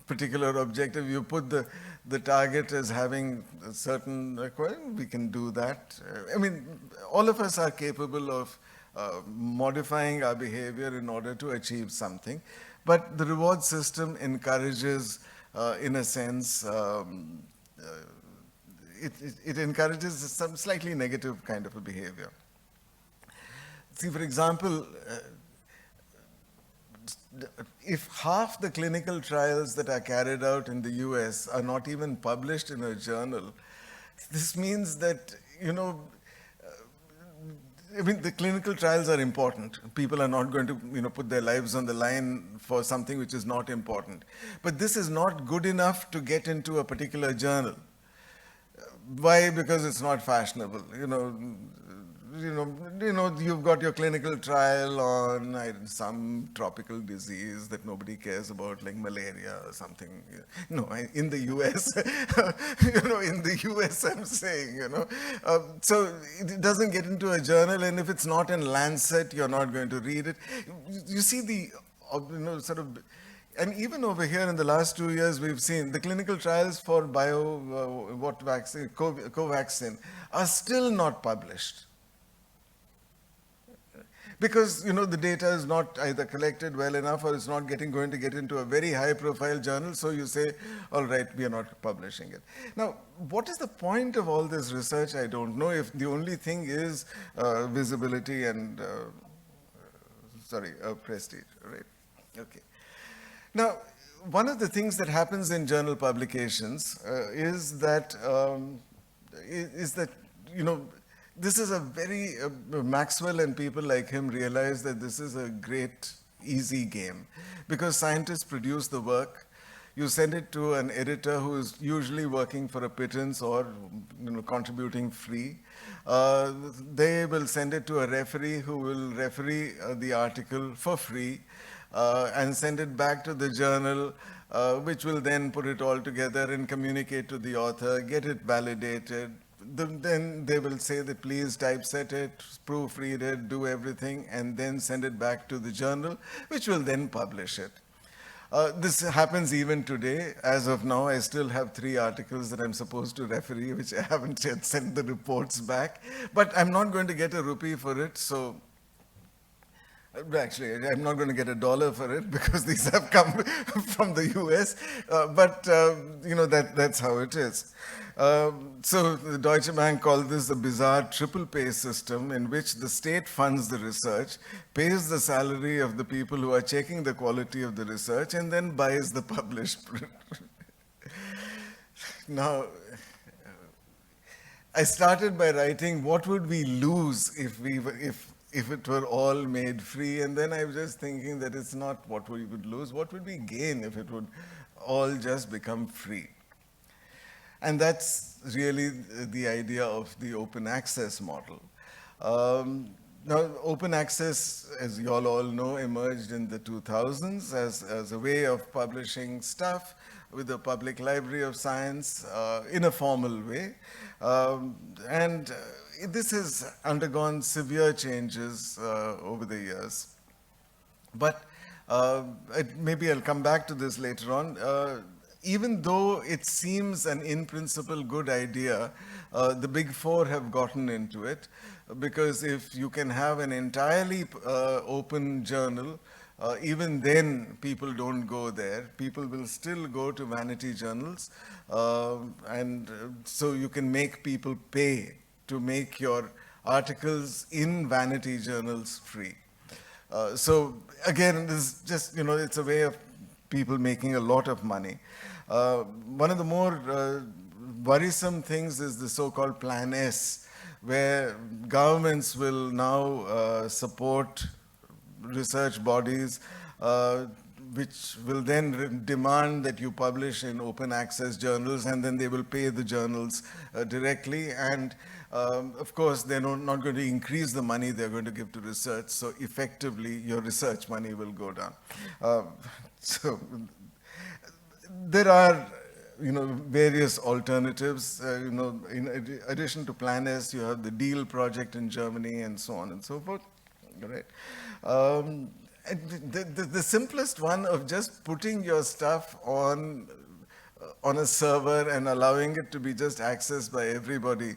Speaker 4: particular objective. You put the target as having a certain requirement, we can do that. I mean, all of us are capable of modifying our behavior in order to achieve something. But the reward system encourages, in a sense, it encourages some slightly negative kind of a behavior. See, for example, if half the clinical trials that are carried out in the US are not even published in a journal, this means that, you know, I mean, the clinical trials are important. People are not going to, you know, put their lives on the line for something which is not important. But this is not good enough to get into a particular journal. Why? Because it's not fashionable. You've got your clinical trial on some tropical disease that nobody cares about, like malaria or something. No, in the US, in the US, I'm saying, so it doesn't get into a journal, and if it's not in Lancet, you're not going to read it. You see the, and even over here in the last 2 years, we've seen the clinical trials for Covaxin are still not published. Because, the data is not either collected well enough, or it's not going to get into a very high-profile journal, so you say, all right, we are not publishing it. Now, what is the point of all this research? I don't know, if the only thing is visibility and, prestige, right? Okay. Now, one of the things that happens in journal publications is that, this is a very, Maxwell and people like him realize that this is a great, easy game. Because scientists produce the work, you send it to an editor who is usually working for a pittance or contributing free. They will send it to a referee who will referee the article for free and send it back to the journal, which will then put it all together and communicate to the author, get it validated. Then they will say that please typeset it, proofread it, do everything, and then send it back to the journal, which will then publish it. This happens even today. As of now, I still have 3 articles that I'm supposed to referee, which I haven't yet sent the reports back. But I'm not going to get a rupee for it, so Actually, I'm not going to get $1 for it because these have come from the US, but that's how it is. So the Deutsche Bank called this a bizarre triple pay system in which the state funds the research, pays the salary of the people who are checking the quality of the research, and then buys the published print. Now, I started by writing what would we lose if it were all made free, and then I was just thinking that it's not what we would lose, what would we gain if it would all just become free? And that's really the idea of the open access model. Now, open access, as you all know, emerged in the 2000s as a way of publishing stuff with a public library of science in a formal way. And this has undergone severe changes over the years. But maybe I'll come back to this later on. Even though it seems an in principle good idea, the big four have gotten into it, because if you can have an entirely open journal, even then people don't go there. People will still go to vanity journals, and so you can make people pay to make your articles in vanity journals free. So again, this is just, it's a way of people making a lot of money. One of the more worrisome things is the so-called Plan S, where governments will now support research bodies which will then demand that you publish in open access journals, and then they will pay the journals directly. And of course, they're not going to increase the money they're going to give to research, so effectively your research money will go down. So there are various alternatives. In addition to Plan S, you have the Deal project in Germany and so on and so forth. Right? And the simplest one of just putting your stuff on a server and allowing it to be just accessed by everybody,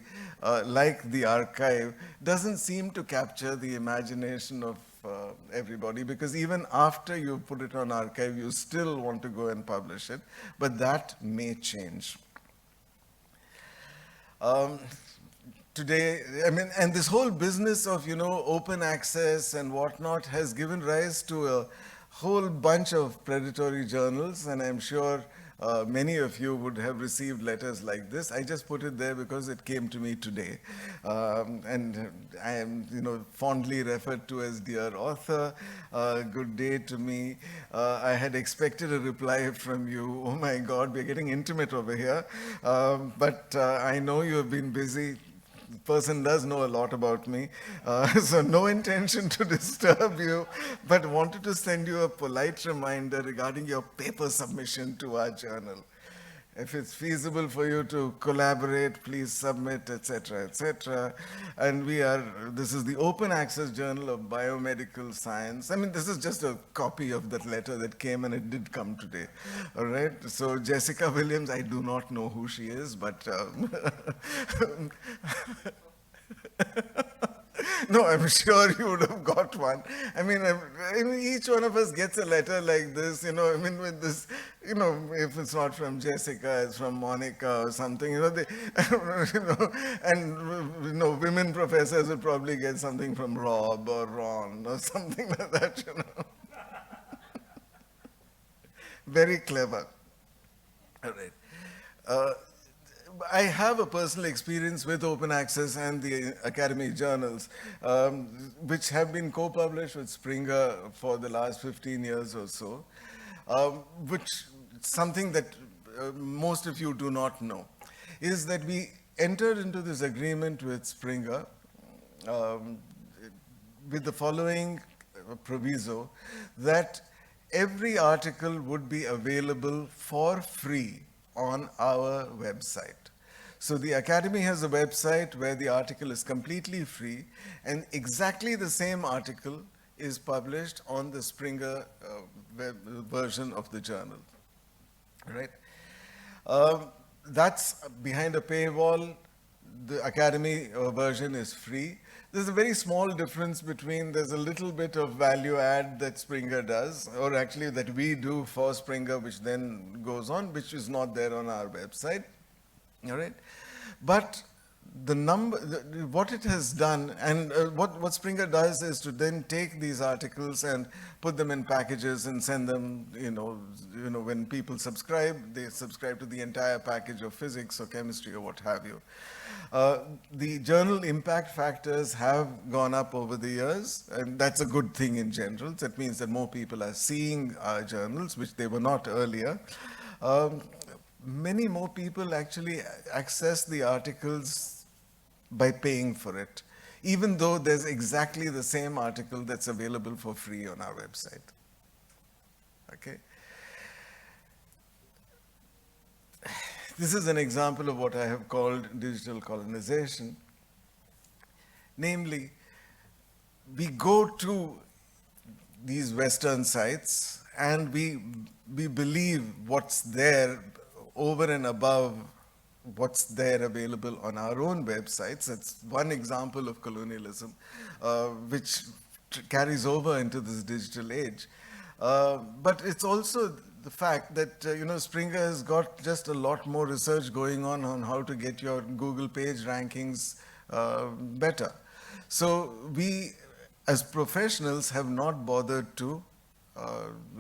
Speaker 4: like the archive, doesn't seem to capture the imagination of everybody, because even after you put it on archive, you still want to go and publish it, but that may change. Today, and this whole business of, open access and whatnot has given rise to a whole bunch of predatory journals, and I'm sure many of you would have received letters like this. I just put it there because it came to me today. And I am, fondly referred to as dear author. Good day to me. I had expected a reply from you. Oh my God, we're getting intimate over here. But I know you have been busy. The person does know a lot about me, so no intention to disturb you, but wanted to send you a polite reminder regarding your paper submission to our journal. If it's feasible for you to collaborate, please submit, etc., etc. And this is the Open Access Journal of Biomedical Science. This is just a copy of that letter that came, and it did come today. All right? So Jessica Williams, I do not know who she is, but no, I'm sure you would have got one. Each one of us gets a letter like this, with this, if it's not from Jessica, it's from Monica or something, and, women professors would probably get something from Rob or Ron or something like that, Very clever. All right. I have a personal experience with open access and the academic journals, which have been co-published with Springer for the last 15 years or so, which something that most of you do not know is that we entered into this agreement with Springer with the following proviso, that every article would be available for free on our website. So the Academy has a website where the article is completely free, and exactly the same article is published on the Springer web version of the journal. Right? That's behind a paywall. the Academy version is free. There's a very small difference between, there's a little bit of value add that Springer does, or actually that we do for Springer, which then goes on, which is not there on our website. All right? But the number, what it has done, and what Springer does is to then take these articles and put them in packages and send them, when people subscribe, they subscribe to the entire package of physics or chemistry or what have you. The journal impact factors have gone up over the years, and that's a good thing in general. That means that more people are seeing our journals, which they were not earlier. Many more people actually access the articles by paying for it, even though there's exactly the same article that's available for free on our website. Okay? This is an example of what I have called digital colonization. Namely, we go to these Western sites and we believe what's there over and above what's there available on our own websites. That's one example of colonialism, which carries over into this digital age. But it's also the fact that, Springer has got just a lot more research going on how to get your Google page rankings better. So we, as professionals, have not bothered to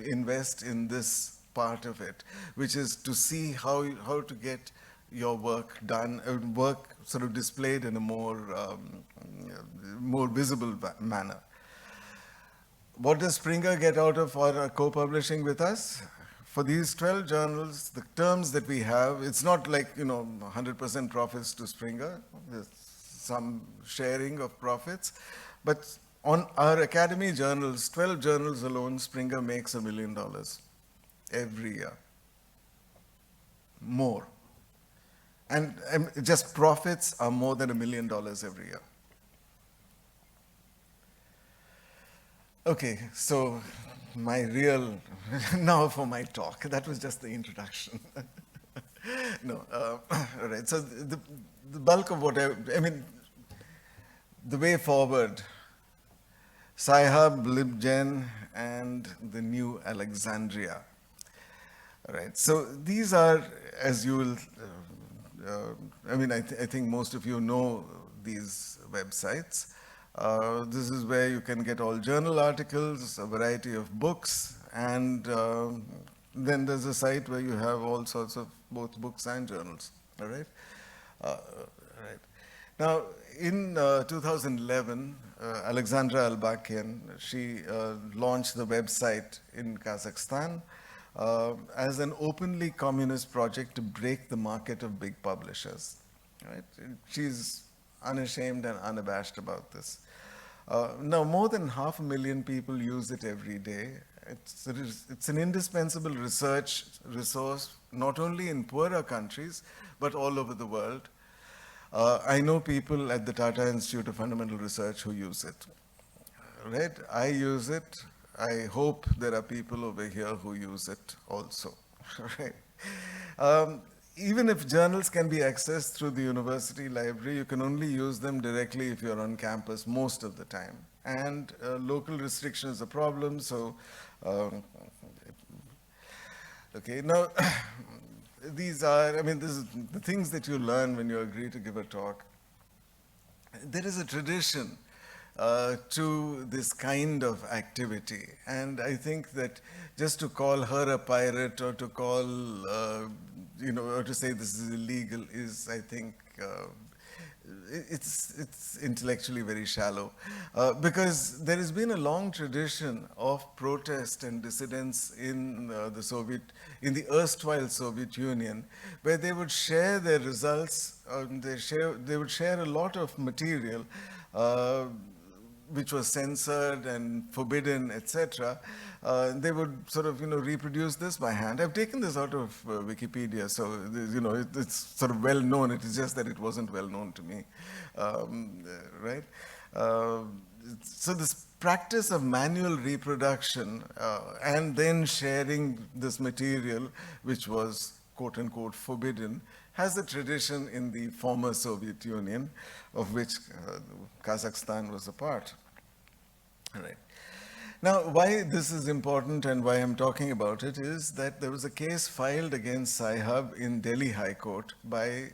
Speaker 4: invest in this part of it, which is to see how to get your work done, work sort of displayed in a more visible manner. What does Springer get out of our co-publishing with us? For these 12 journals, the terms that we have, it's not like, 100% profits to Springer. There's some sharing of profits. But on our Academy journals, 12 journals alone, Springer makes $1 million every year. More. And just profits are more than $1 million every year. Okay, so my real, now for my talk. That was just the introduction. No, all right. So the bulk of what the way forward, Sci-Hub, LibGen, and the new Alexandria. All right. So these are, as you will, I think most of you know these websites. This is where you can get all journal articles, a variety of books, and then there's a site where you have all sorts of both books and journals. All right. Right. Now, in 2011, Alexandra Albakian, she launched the website in Kazakhstan as an openly communist project to break the market of big publishers. Right? She's unashamed and unabashed about this. Now, more than 500,000 people use it every day. It's an indispensable research resource, not only in poorer countries, but all over the world. I know people at the Tata Institute of Fundamental Research who use it. Right? I use it. I hope there are people over here who use it also. Right? Even if journals can be accessed through the university library, you can only use them directly if you're on campus most of the time. And local restriction is a problem, so, okay, now, these are, this is the things that you learn when you agree to give a talk. There is a tradition to this kind of activity. And I think that just to call her a pirate or to call, or to say this is illegal is, I think, it's intellectually very shallow. Because there has been a long tradition of protest and dissidence in the erstwhile Soviet Union, where they would share their results, they would share a lot of material which was censored and forbidden, etc. They would sort of, reproduce this by hand. I've taken this out of Wikipedia, so, it's sort of well known. It is just that it wasn't well known to me, right? So this practice of manual reproduction and then sharing this material, which was quote unquote forbidden, has a tradition in the former Soviet Union, of which Kazakhstan was a part. All right. Now, why this is important and why I'm talking about it is that there was a case filed against Sci-Hub in Delhi High Court by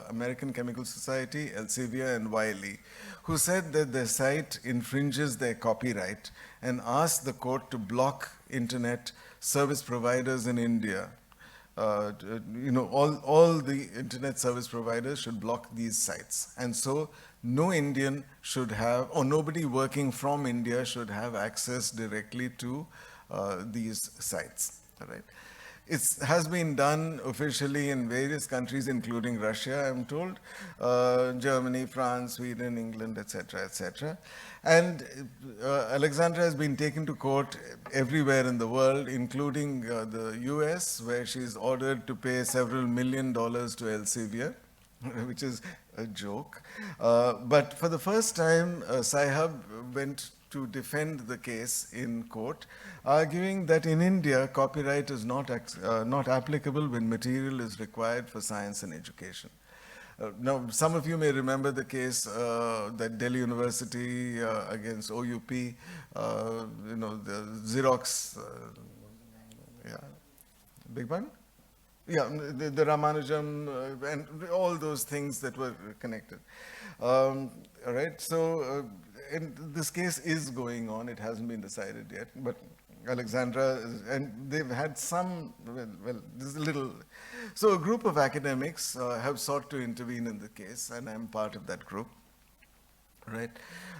Speaker 4: American Chemical Society, Elsevier, and Wiley, who said that their site infringes their copyright and asked the court to block internet service providers in India. All the internet service providers should block these sites. And so no Indian should have, or nobody working from India should have access directly to these sites. All right. It has been done officially in various countries, including Russia, I'm told, Germany, France, Sweden, England, etc., etc. And Alexandra has been taken to court everywhere in the world, including the US, where she's ordered to pay several $1 million to Elsevier, which is a joke. But for the first time, Sci-Hub went to defend the case in court, arguing that in India, copyright is not applicable when material is required for science and education. Now, some of you may remember the case that Delhi University against OUP, the Xerox, big one? Yeah, the Ramanujam and all those things that were connected. All right, so and this case is going on. It hasn't been decided yet, but Alexandra, and they've had some, well, this is a little. So a group of academics have sought to intervene in the case, and I'm part of that group, right?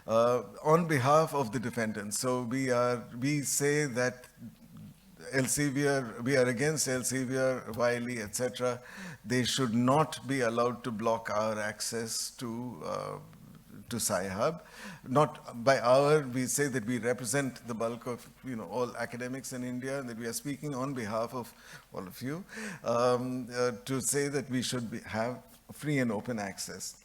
Speaker 4: On behalf of the defendants. So we say that Elsevier, we are against Elsevier, Wiley, etc. They should not be allowed to block our access to Sci-Hub. Not by our, we say that we represent the bulk of all academics in India, and that we are speaking on behalf of all of you to say that we should have free and open access.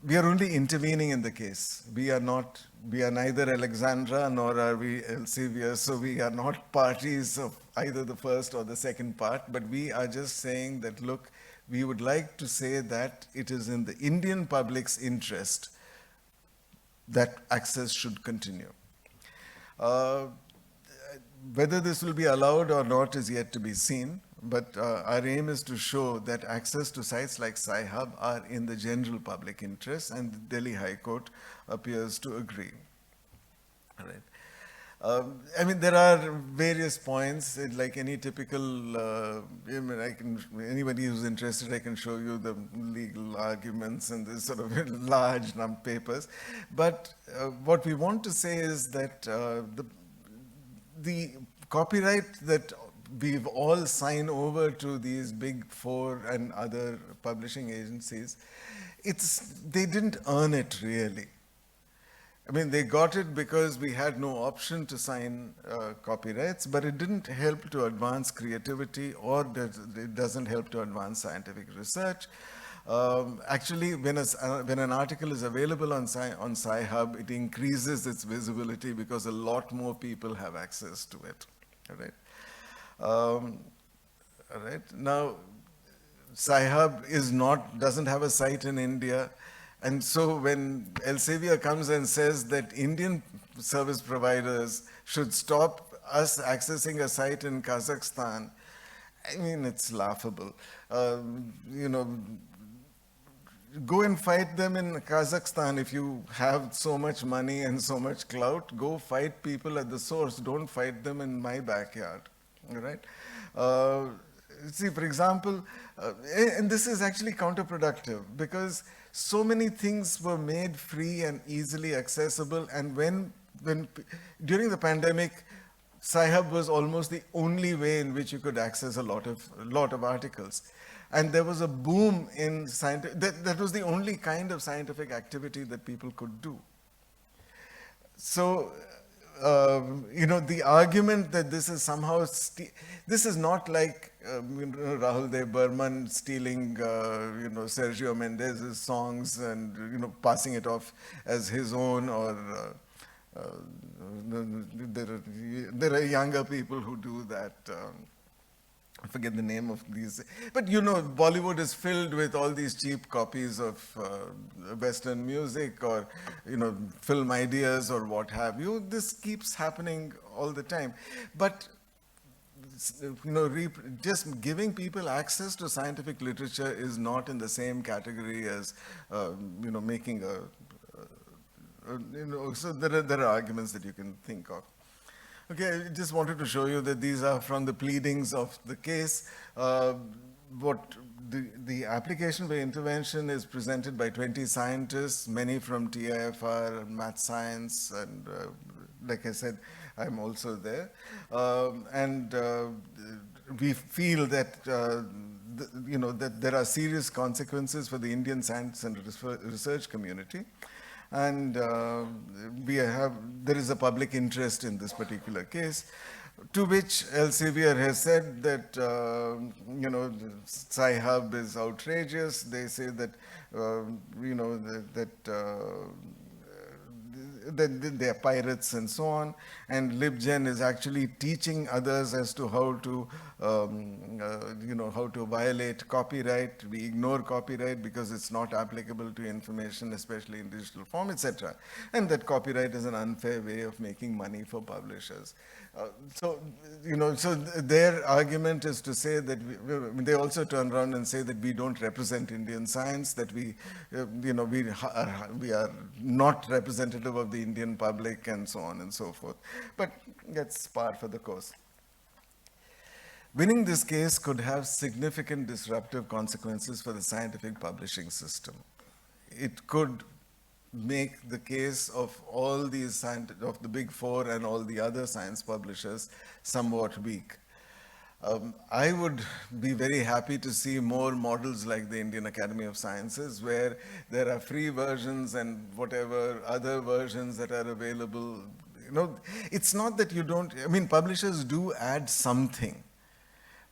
Speaker 4: We are only intervening in the case. We are neither Alexandra nor are we Elsevier, so we are not parties of either the first or the second part, but we are just saying that, look, we would like to say that it is in the Indian public's interest that access should continue. Whether this will be allowed or not is yet to be seen, but our aim is to show that access to sites like Sci-Hub are in the general public interest, and the Delhi High Court appears to agree. All right. I mean, there are various points, like any typical, anybody who's interested, I can show you the legal arguments and this sort of large papers. But what we want to say is that the copyright that we've all signed over to these big four and other publishing agencies, they didn't earn it really. I mean, they got it because we had no option to sign copyrights, but it didn't help to advance creativity, or it doesn't help to advance scientific research. Actually, when an article is available on Sci-Hub, it increases its visibility because a lot more people have access to it. All right. All right. Now, Sci-Hub doesn't have a site in India. And so when Elsevier comes and says that Indian service providers should stop us accessing a site in Kazakhstan, I mean, it's laughable. Go and fight them in Kazakhstan if you have so much money and so much clout. Go fight people at the source. Don't fight them in my backyard. All right? See, for example, and this is actually counterproductive because so many things were made free and easily accessible, and when during the pandemic, Sci-Hub was almost the only way in which you could access a lot of articles. And there was a boom in scientific, that was the only kind of scientific activity that people could do. So, the argument that this is somehow, this is not like Rahul Dev Burman stealing, Sergio Mendez's songs and, passing it off as his own, or there are younger people who do that. I forget the name of these, but you know, Bollywood is filled with all these cheap copies of Western music or, you know, film ideas or what have you. This keeps happening all the time. But, you know, just giving people access to scientific literature is not in the same category as, you know, making you know, so there are arguments that you can think of. Okay, I just wanted to show you that these are from the pleadings of the case. What the application for intervention is presented by 20 scientists, many from TIFR, math science, and like I said, I'm also there. We feel that you know, that there are serious consequences for the Indian science and research community. And there is a public interest in this particular case, to which Elsevier has said that, you know, Sci-Hub is outrageous. They say that, you know, that they are pirates and so on, and LibGen is actually teaching others as to how to, you know, how to violate copyright. We ignore copyright because it's not applicable to information, especially in digital form, etc. And that copyright is an unfair way of making money for publishers. So, you know, so their argument is to say that they also turn around and say that we don't represent Indian science, that we, you know, we are not representative of the Indian public and so on and so forth. But that's par for the course. Winning this case could have significant disruptive consequences for the scientific publishing system. It could make the case of all these of the big four and all the other science publishers somewhat weak. I would be very happy to see more models like the Indian Academy of Sciences, where there are free versions and whatever other versions that are available. You know, it's not that you don't, I mean, publishers do add something,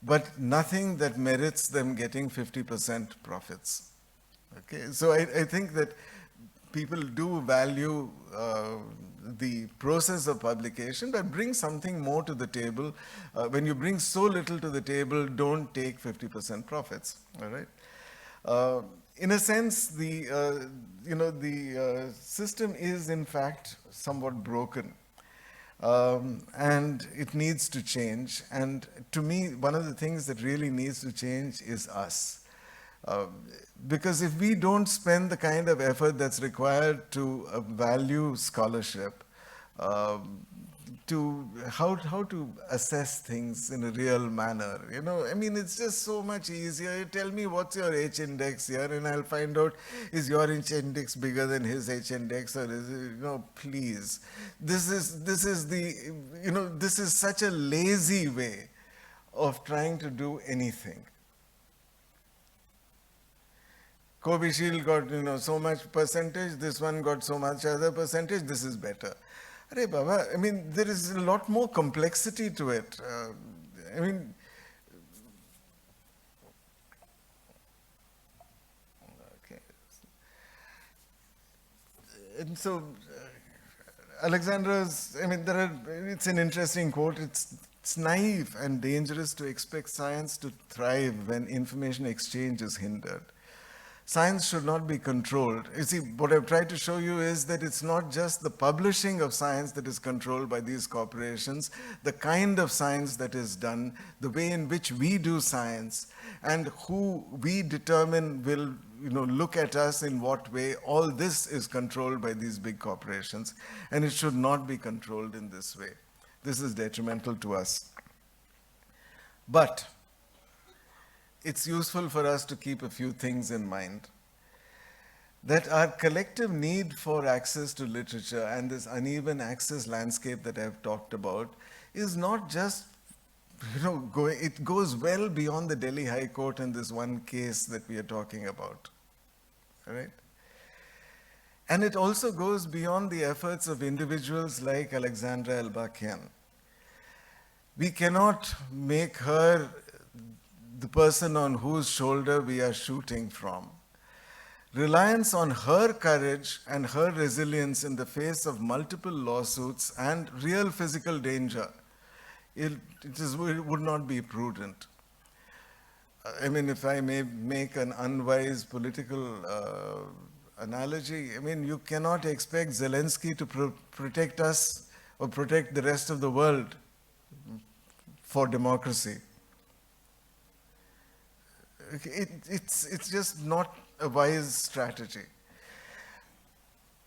Speaker 4: but nothing that merits them getting 50% profits. Okay, so I think that people do value the process of publication, but bring something more to the table. When you bring so little to the table, don't take 50% profits, all right? In a sense, the, you know, the system is in fact somewhat broken. And it needs to change. And to me, one of the things that really needs to change is us. Because if we don't spend the kind of effort that's required to value scholarship, to how to assess things in a real manner, you know, I mean, it's just so much easier. You tell me what's your H index here, and I'll find out, is your H index bigger than his H index, or is it, you know, please. This is the, you know, this is such a lazy way of trying to do anything. Covishield got, you know, so much percentage, this one got so much other percentage, this is better. Arey Baba, I mean, there is a lot more complexity to it. I mean, okay. And so, Alexandra's, I mean, it's an interesting quote. It's naive and dangerous to expect science to thrive when information exchange is hindered. Science should not be controlled. You see, what I've tried to show you is that it's not just the publishing of science that is controlled by these corporations, the kind of science that is done, the way in which we do science, and who we determine will, you know, look at us in what way. All this is controlled by these big corporations, and it should not be controlled in this way. This is detrimental to us. But it's useful for us to keep a few things in mind. That our collective need for access to literature and this uneven access landscape that I've talked about is not just, you know, it goes well beyond the Delhi High Court and this one case that we are talking about, all right? And it also goes beyond the efforts of individuals like Alexandra Elbakyan. We cannot make her the person on whose shoulder we are shooting from. Reliance on her courage and her resilience in the face of multiple lawsuits and real physical danger, it would not be prudent. I mean, if I may make an unwise political analogy, I mean, you cannot expect Zelensky to protect us or protect the rest of the world for democracy. It's just not a wise strategy.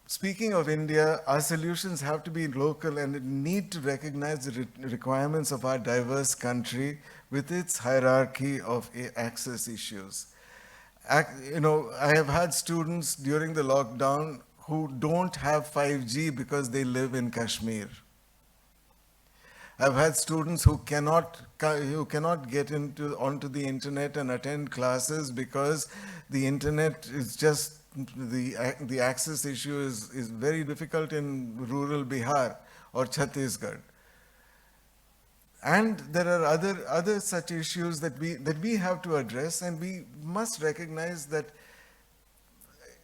Speaker 4: Speaking of India, our solutions have to be local and need to recognize the requirements of our diverse country with its hierarchy of access issues. You know, I have had students during the lockdown who don't have 5G because they live in Kashmir. I've had students who cannot get onto the internet and attend classes because the internet is just the access issue is very difficult in rural Bihar or Chhattisgarh. And there are other such issues that we have to address, and we must recognize that,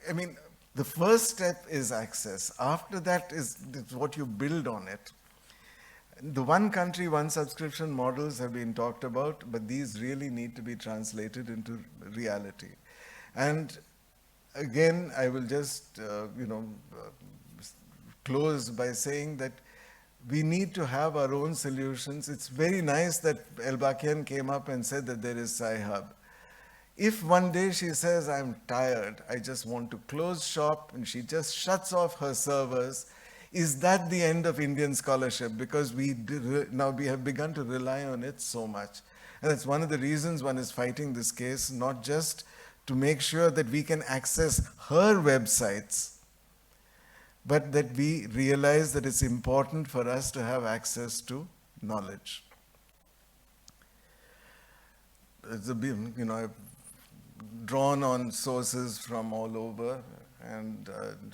Speaker 4: I mean, the first step is access. After that is what you build on it. The one country, one subscription models have been talked about, but these really need to be translated into reality. And again, I will just, close by saying that we need to have our own solutions. It's very nice that Elbakian came up and said that there is Sci-Hub. If one day she says, I'm tired, I just want to close shop, and she just shuts off her servers, is that the end of Indian scholarship? Because now we have begun to rely on it so much. And that's one of the reasons one is fighting this case, not just to make sure that we can access her websites, but that we realize that it's important for us to have access to knowledge. I've drawn on sources from all over, and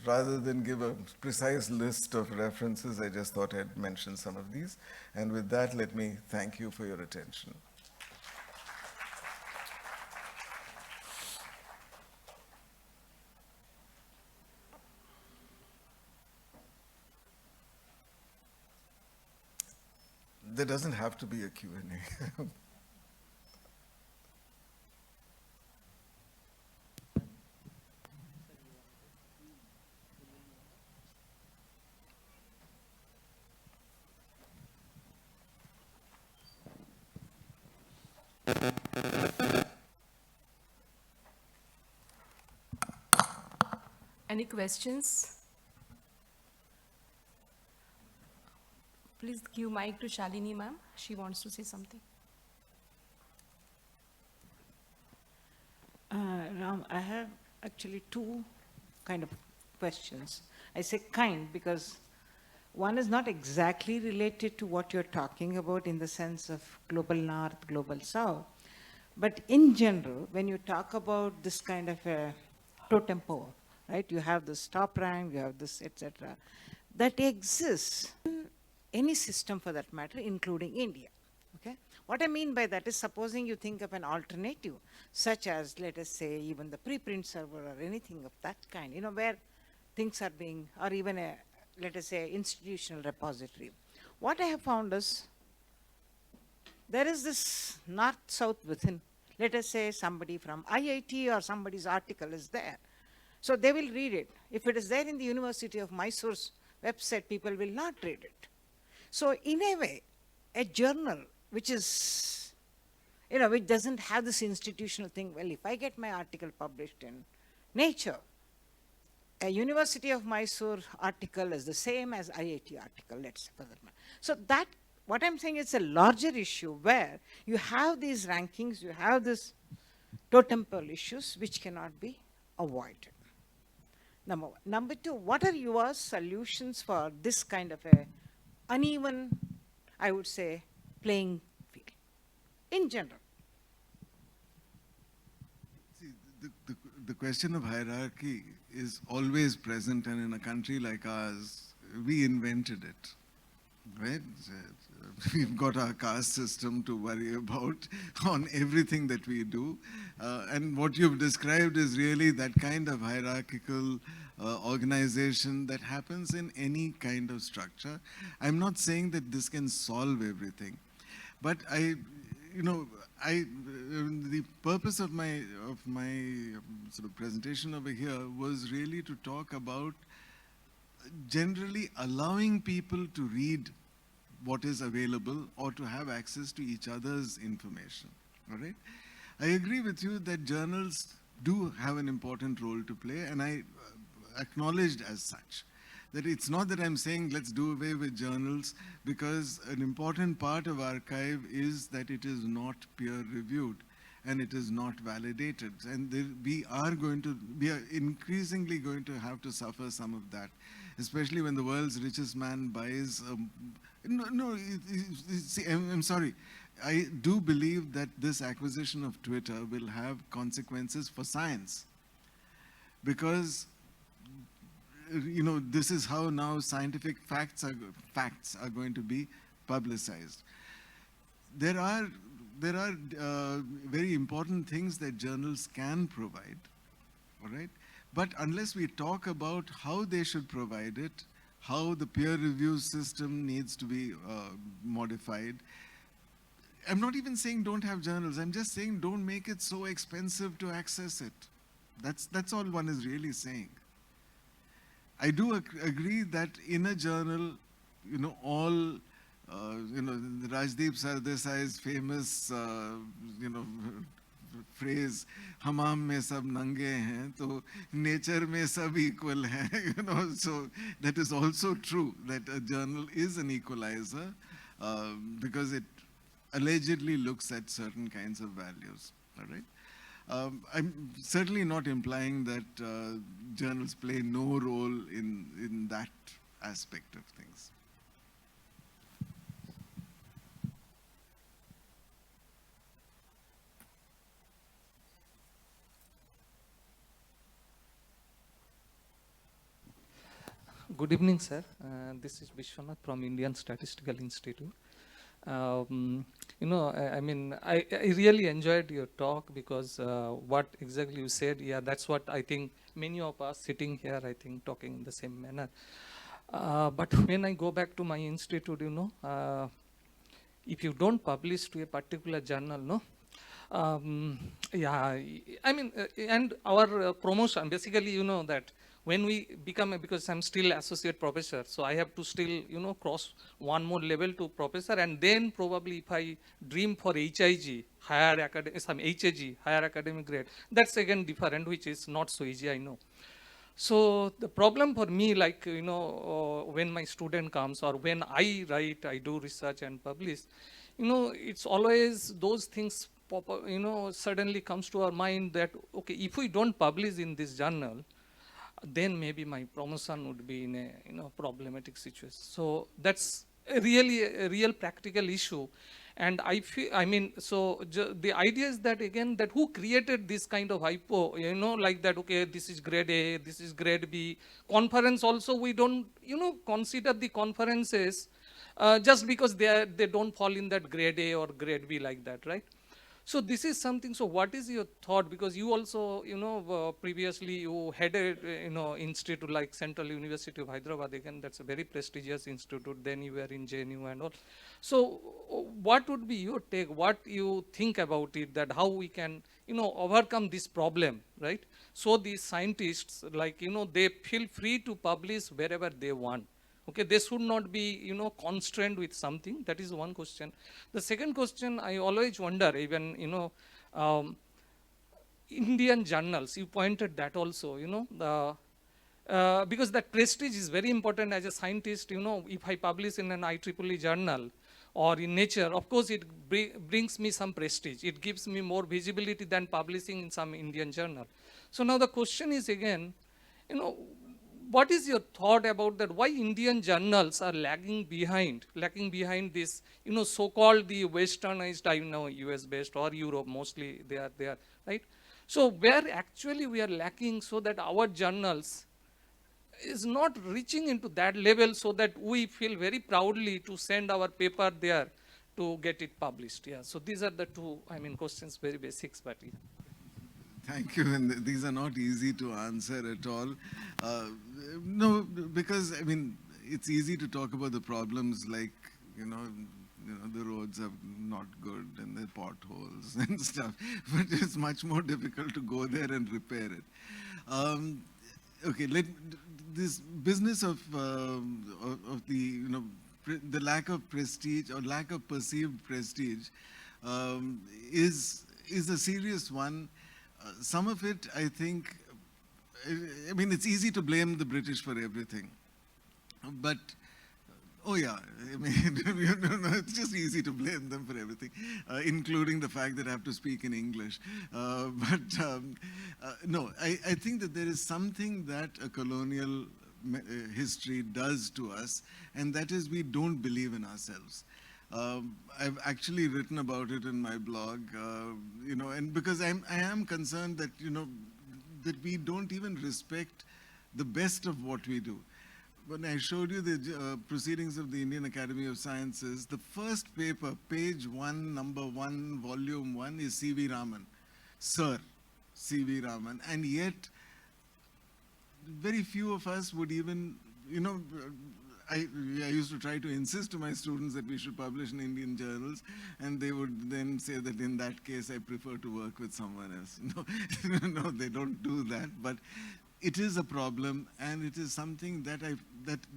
Speaker 4: rather than give a precise list of references, I just thought I'd mention some of these. And with that, let me thank you for your attention. There doesn't have to be a Q&A.
Speaker 1: Any questions? Please give mic to Shalini ma'am. She wants to say something.
Speaker 5: Ram, I have actually two kind of questions. I say kind because one is not exactly related to what you're talking about in the sense of global north, global south. But in general, when you talk about this kind of a totem pole, right? You have this top rank, you have this, etc. That exists in any system for that matter, including India. Okay? What I mean by that is, supposing you think of an alternative, such as, let us say, even the preprint server or anything of that kind, where things are being, or even a, let us say, institutional repository. What I have found is, there is this north-south within. Let us say somebody from IIT or somebody's article is there. So they will read it. If it is there in the University of Mysore's website, people will not read it. So in a way, a journal which is, which doesn't have this institutional thing, well, if I get my article published in Nature, a University of Mysore article is the same as IIT article, let's say for that matter. So that, what I'm saying is a larger issue where you have these rankings, you have this totem pole issues which cannot be avoided. Number one. Number two, what are your solutions for this kind of a uneven, I would say, playing field in general?
Speaker 4: See, the question of hierarchy is always present, and in a country like ours, we invented it, right? We've got our caste system to worry about on everything that we do. And what you've described is really that kind of hierarchical organization that happens in any kind of structure. I'm not saying that this can solve everything, but the purpose of my sort of presentation over here was really to talk about generally allowing people to read what is available or to have access to each other's information. All right? I agree with you that journals do have an important role to play, and I acknowledged as such. That it's not that I'm saying let's do away with journals, because an important part of archive is that it is not peer reviewed and it is not validated. And we are increasingly going to have to suffer some of that, especially when the world's richest man buys. See, I'm sorry. I do believe that this acquisition of Twitter will have consequences for science, because this is how now scientific facts are going to be publicized. There are very important things that journals can provide, all right? But unless we talk about how they should provide it, how the peer review system needs to be modified. I'm not even saying don't have journals. I'm just saying don't make it so expensive to access it. That's all one is really saying. I do agree that in a journal, all, Rajdeep Sardesai's famous, phrase, "Hamam mein sab nange hain, to nature mein sab equal hain," so that is also true, that a journal is an equalizer, because it allegedly looks at certain kinds of values, all right? I'm certainly not implying that journals play no role in that aspect of things.
Speaker 6: Good evening, sir. This is Vishwanath from Indian Statistical Institute. I really enjoyed your talk, because what exactly you said, yeah, that's what I think many of us sitting here, I think, talking in the same manner. But when I go back to my institute, if you don't publish to a particular journal, and our promotion, basically, that when we become, because I'm still associate professor, so I have to still, cross one more level to professor, and then probably if I dream for HIG, higher academic grade, that's again different, which is not so easy, I know. So the problem for me, like, when my student comes or when I write, I do research and publish, it's always those things pop up, suddenly comes to our mind that, okay, if we don't publish in this journal, then maybe my promotion would be in a problematic situation. So that's really a real practical issue. And I feel, the idea is that, again, that who created this kind of hypo, like that, okay, this is grade A, this is grade B. Conference also, we don't, consider the conferences just because they don't fall in that grade A or grade B like that, right? So this is something. So what is your thought? Because you also, previously you headed, institute like Central University of Hyderabad. Again, that's a very prestigious institute. Then you were in JNU and all. So what would be your take? What you think about it? That how we can, overcome this problem, right? So these scientists, like, they feel free to publish wherever they want. Okay, they should not be, constrained with something. That is one question. The second question, I always wonder, even, Indian journals, you pointed that also, because that prestige is very important as a scientist. If I publish in an IEEE journal or in Nature, of course, it brings me some prestige. It gives me more visibility than publishing in some Indian journal. So now the question is, again, what is your thought about that? Why Indian journals are lagging behind this, so-called the westernized, US based or Europe, mostly they are there, right? So where actually we are lacking, so that our journals is not reaching into that level, so that we feel very proudly to send our paper there to get it published. Yeah. So these are the two, questions, very basics, but yeah.
Speaker 4: Thank you, and these are not easy to answer at all. No, because, it's easy to talk about the problems like, you know, the roads are not good and there are potholes and stuff, but it's much more difficult to go there and repair it. Okay, this business of the, you know, the lack of prestige or lack of perceived prestige is a serious one. Some of it, I think, I mean, it's easy to blame the British for everything, but oh yeah, I mean, you know, it's just easy to blame them for everything, including the fact that I have to speak in English. No, I think that there is something that a colonial history does to us, and that is we don't believe in ourselves. I've actually written about it in my blog, you know, and because I am concerned that, you know, that we don't even respect the best of what we do. When I showed you the proceedings of the Indian Academy of Sciences, the first paper, page 1, number 1, volume 1, is C.V. Raman, Sir C.V. Raman, and yet very few of us would even, you know, I used to try to insist to my students that we should publish in Indian journals, and they would then say that in that case I prefer to work with someone else. No, no, they don't do that, but it is a problem, and it is something that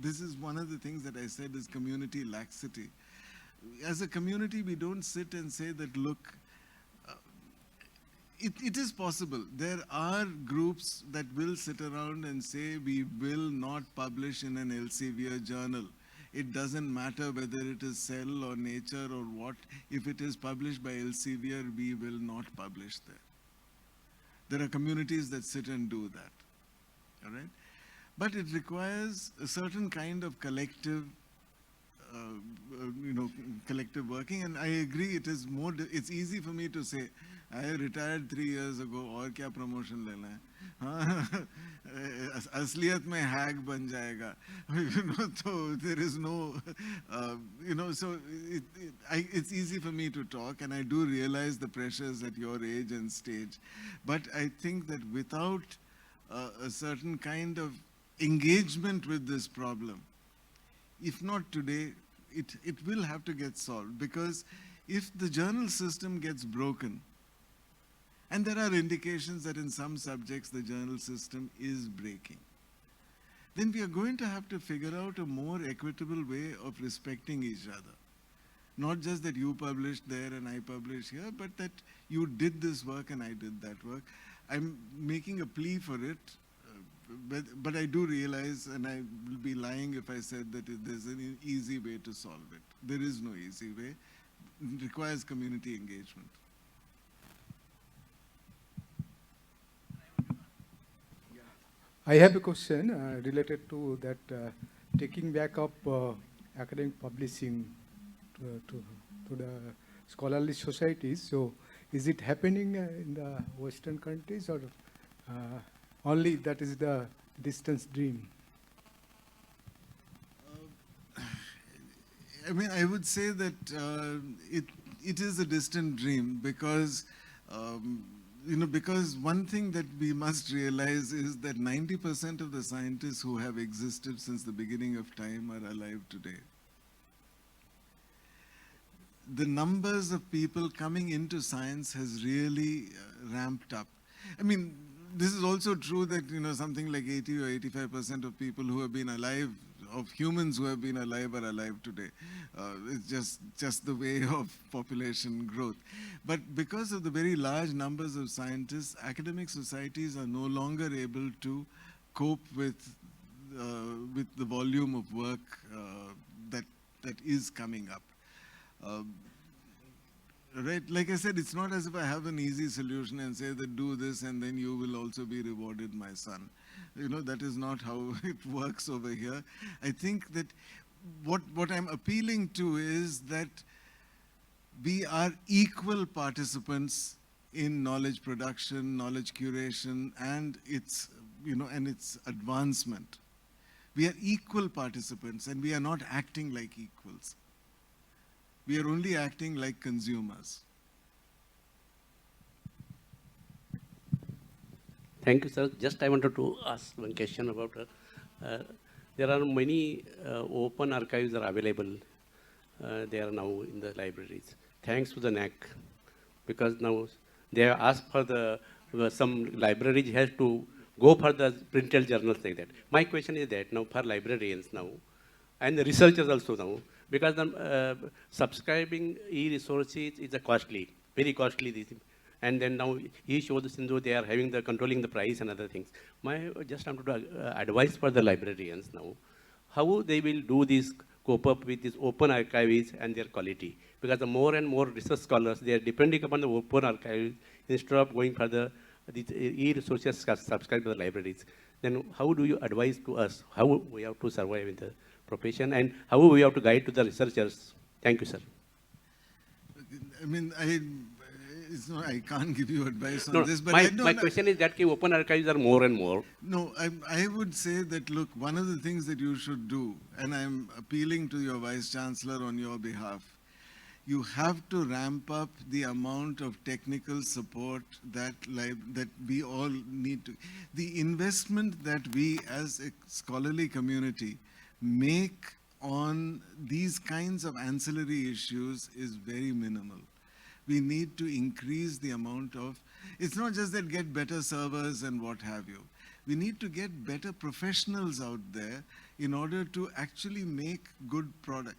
Speaker 4: this is one of the things that I said is community laxity. As a community, we don't sit and say that, look, it is possible. There are groups that will sit around and say we will not publish in an Elsevier journal. It doesn't matter whether it is Cell or Nature or what. If it is published by Elsevier, we will not publish there. There are communities that sit and do that. All right? But it requires a certain kind of collective, you know, collective working. And I agree, it is more, it's easy for me to say, I retired 3 years ago, और क्या promotion लेना है? असलियत में hack बन जाएगा. You know, so there is no, you know, so it's easy for me to talk, and I do realize the pressures at your age and stage. But I think that without a certain kind of engagement with this problem, if not today, it will have to get solved, because if the journal system gets broken, and there are indications that in some subjects the journal system is breaking, then we are going to have to figure out a more equitable way of respecting each other. Not just that you published there and I published here, but that you did this work and I did that work. I'm making a plea for it, but I do realize, and I will be lying if I said that there's an easy way to solve it. There is no easy way. It requires community engagement.
Speaker 7: I have a question related to that taking back up academic publishing to the scholarly societies. So is it happening in the Western countries, or only that is the distant dream?
Speaker 4: I mean, I would say that it is a distant dream, because you know, because one thing that we must realize is that 90% of the scientists who have existed since the beginning of time are alive today. The numbers of people coming into science has really ramped up. I mean, this is also true that, you know, something like 80 or 85% of people who have been alive, of humans who have been alive, are alive today. It's just the way of population growth. But because of the very large numbers of scientists, academic societies are no longer able to cope with the volume of work that is coming up. Right, like I said, it's not as if I have an easy solution and say that do this and then you will also be rewarded, my son. You know, that is not how it works over here. I think that what I'm appealing to is that we are equal participants in knowledge production, knowledge curation, and its, you know, and its advancement. We are equal participants, and we are not acting like equals. We are only acting like consumers.
Speaker 8: Thank you, sir. Just I wanted to ask one question about, there are many open archives are available, they are now in the libraries. Thanks to the NAC, because now they have asked for the, some libraries have to go for the printed journals like that. My question is that now for librarians now, and the researchers also now, because subscribing e-resources is a costly, very costly. This, and then now he showed Sindhu they are having the controlling the price and other things. My just I'm to advice for the librarians now, how they will do this cope up with this open archives and their quality, because the more and more research scholars they are depending upon the open archives instead of going for the these e-resources subscribed to the libraries. Then how do you advise to us how we have to survive in the profession and how we have to guide to the researchers? Thank you, sir.
Speaker 4: I mean, it's not, I can't give you advice on
Speaker 8: No,
Speaker 4: this, but
Speaker 8: my question is that open archives are more and more.
Speaker 4: No, I would say that, look, one of the things that you should do, and I'm appealing to your Vice Chancellor on your behalf, you have to ramp up the amount of technical support that we all need to. The investment that we as a scholarly community make on these kinds of ancillary issues is very minimal. We need to increase the amount of, it's not just that get better servers and what have you. We need to get better professionals out there in order to actually make good product.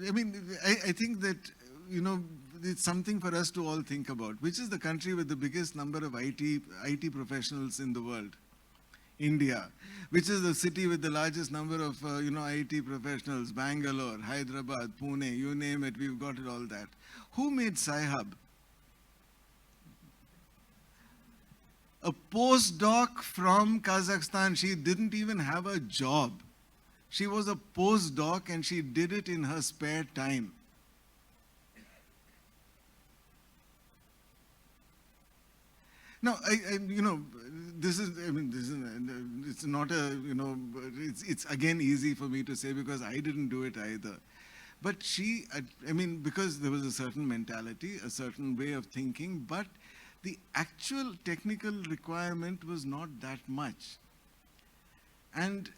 Speaker 4: I mean, I think that, you know, it's something for us to all think about. Which is the country with the biggest number of IT professionals in the world? India. Which is the city with the largest number of, IT professionals? Bangalore, Hyderabad, Pune, you name it, we've got it all that. Who made Sci-Hub? A postdoc from Kazakhstan. She didn't even have a job. She was a postdoc and she did it in her spare time. Now, it's not a, it's again easy for me to say because I didn't do it either. But because there was a certain mentality, a certain way of thinking, but the actual technical requirement was not that much. And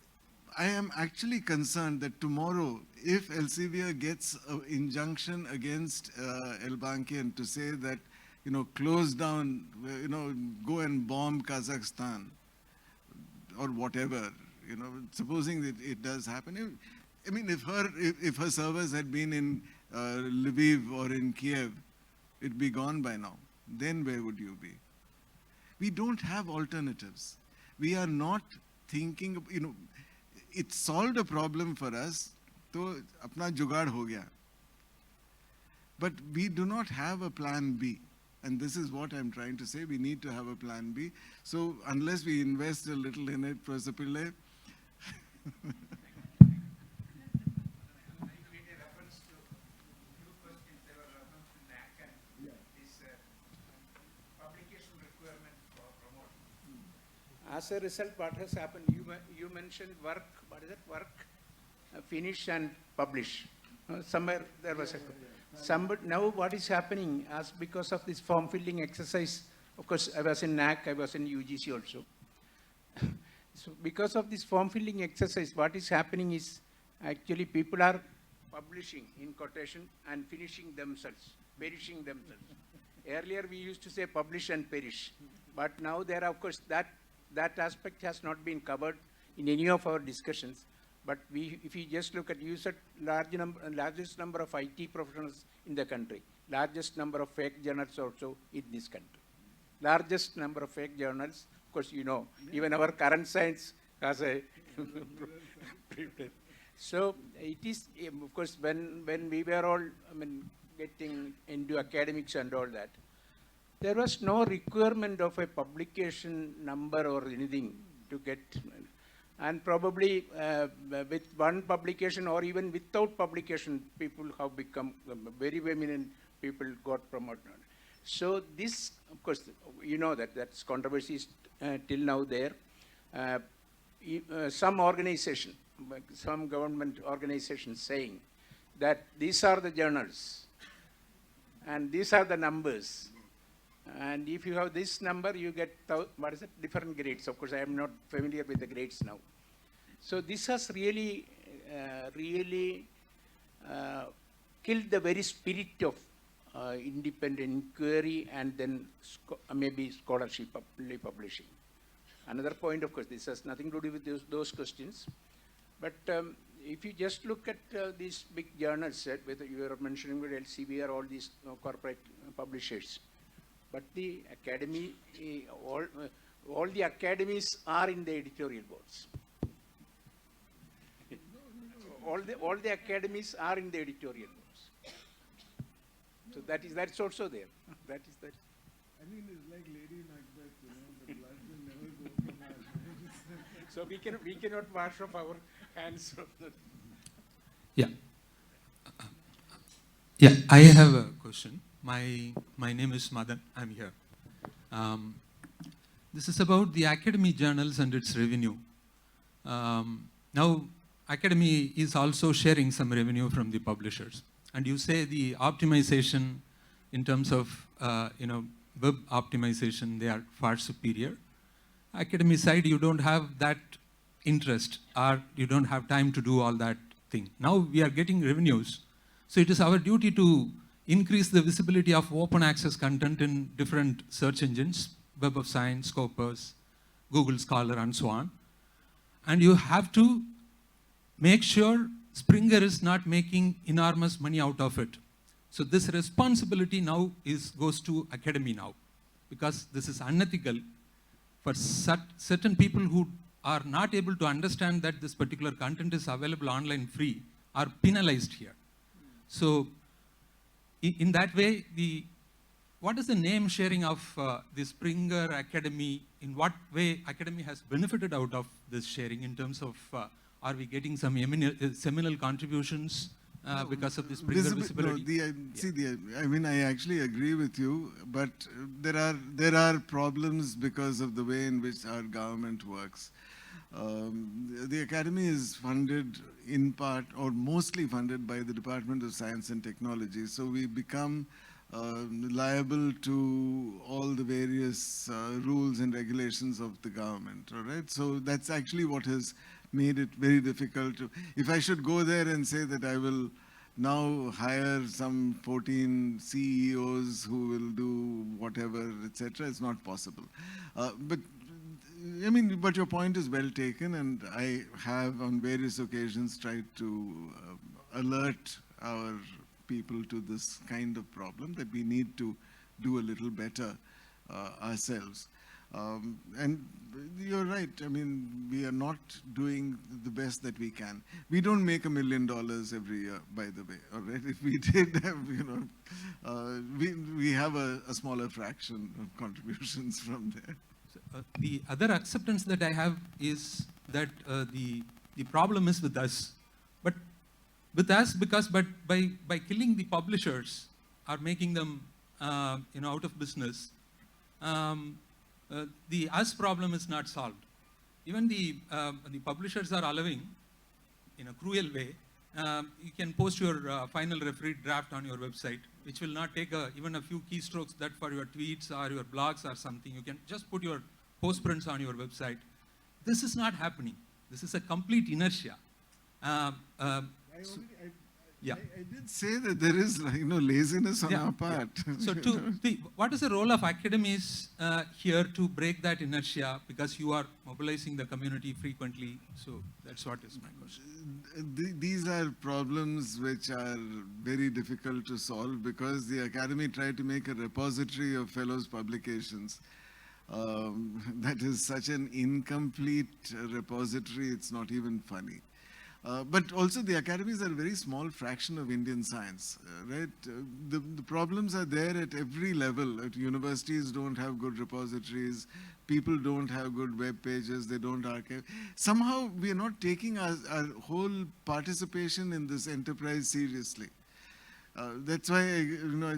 Speaker 4: I am actually concerned that tomorrow, if Elsevier gets an injunction against Elbankian to say that, close down, go and bomb Kazakhstan or whatever, supposing that it does happen. I mean, if her servers had been in Lviv or in Kiev, it'd be gone by now. Then where would you be? We don't have alternatives. We are not thinking, it solved a problem for us, so apna jugaad ho gaya. But we do not have a plan B. And this is what I'm trying to say. We need to have a plan B. So unless we invest a little in it, Professor Pillai.
Speaker 3: As a result, what has happened, you mentioned work, what is it, work, finish and publish. Somewhere there was now what is happening as because of this form filling exercise, of course I was in NAC, I was in UGC also. So because of this form filling exercise, what is happening is actually people are publishing in quotation and finishing themselves, perishing themselves. Earlier we used to say publish and perish, but now there are, of course, that aspect has not been covered in any of our discussions. But if you just look at, you said largest number of IT professionals in the country, largest number of fake journals also in this country. Largest number of fake journals, of course, even our current science has a So it is, of course, when we were all, getting into academics and all that, there was no requirement of a publication number or anything to get, and probably with one publication or even without publication, people have become very eminent people got promoted. So this, of course, that's controversy is till now there. Some organization, some government organizations saying that these are the journals and these are the numbers. And if you have this number, you get, different grades. Of course, I am not familiar with the grades now. So this has really really killed the very spirit of independent inquiry and then maybe scholarship publishing. Another point, of course, this has nothing to do with those questions, but if you just look at these big journals, whether you are mentioning with LCB or all these corporate publishers, but the academy, all the academies are in the editorial boards. All the academies are in the editorial boards. So that's also there. That is that.
Speaker 4: I mean, it's like Lady Macbeth, you know, the blood will never go from our hands.
Speaker 3: So we cannot wash off our hands from the.
Speaker 9: Yeah. Yeah, I have a question. My name is Madan. I'm here. This is about the academy journals and its revenue. Now, academy is also sharing some revenue from the publishers. And you say the optimization in terms of, web optimization, they are far superior. Academy side, you don't have that interest or you don't have time to do all that thing. Now we are getting revenues. So it is our duty to increase the visibility of open access content in different search engines, Web of Science, Scopus, Google Scholar, and so on. And you have to make sure Springer is not making enormous money out of it. So this responsibility now goes to academy now, because this is unethical for certain people who are not able to understand that this particular content is available online free are penalized here. So in that way, what is the name sharing of the Springer Academy? In what way Academy has benefited out of this sharing in terms of are we getting some seminal contributions because of this Springer visibility?
Speaker 4: I mean, I actually agree with you, but there are problems because of the way in which our government works. The Academy is funded in part or mostly funded by the Department of Science and Technology. So we become liable to all the various rules and regulations of the government, all right? So that's actually what has made it very difficult to, if I should go there and say that I will now hire some 14 CEOs who will do whatever, etc., it's not possible. But I mean, but your point is well taken, and I have on various occasions tried to alert our people to this kind of problem, that we need to do a little better ourselves. And you're right, I mean, we are not doing the best that we can. We don't make $1 million every year, by the way, all right? If we did have, we have a smaller fraction of contributions from there.
Speaker 9: The other acceptance that I have is that the problem is with us. But with us, because by killing the publishers or making them out of business, the us problem is not solved. Even the publishers are allowing, in a cruel way, you can post your final referee draft on your website, which will not take even a few keystrokes that for your tweets or your blogs or something. You can just put your post prints on your website. This is not happening. This is a complete inertia.
Speaker 4: I did say that there is, laziness on our part.
Speaker 9: So what is the role of academies here to break that inertia? Because you are mobilizing the community frequently. So that's what is my question.
Speaker 4: These are problems which are very difficult to solve because the academy tried to make a repository of fellows' publications. That is such an incomplete repository, it's not even funny. But also the academies are a very small fraction of Indian science, right? The problems are there at every level. At universities don't have good repositories, people don't have good web pages, they don't archive. Somehow we are not taking our whole participation in this enterprise seriously. That's why,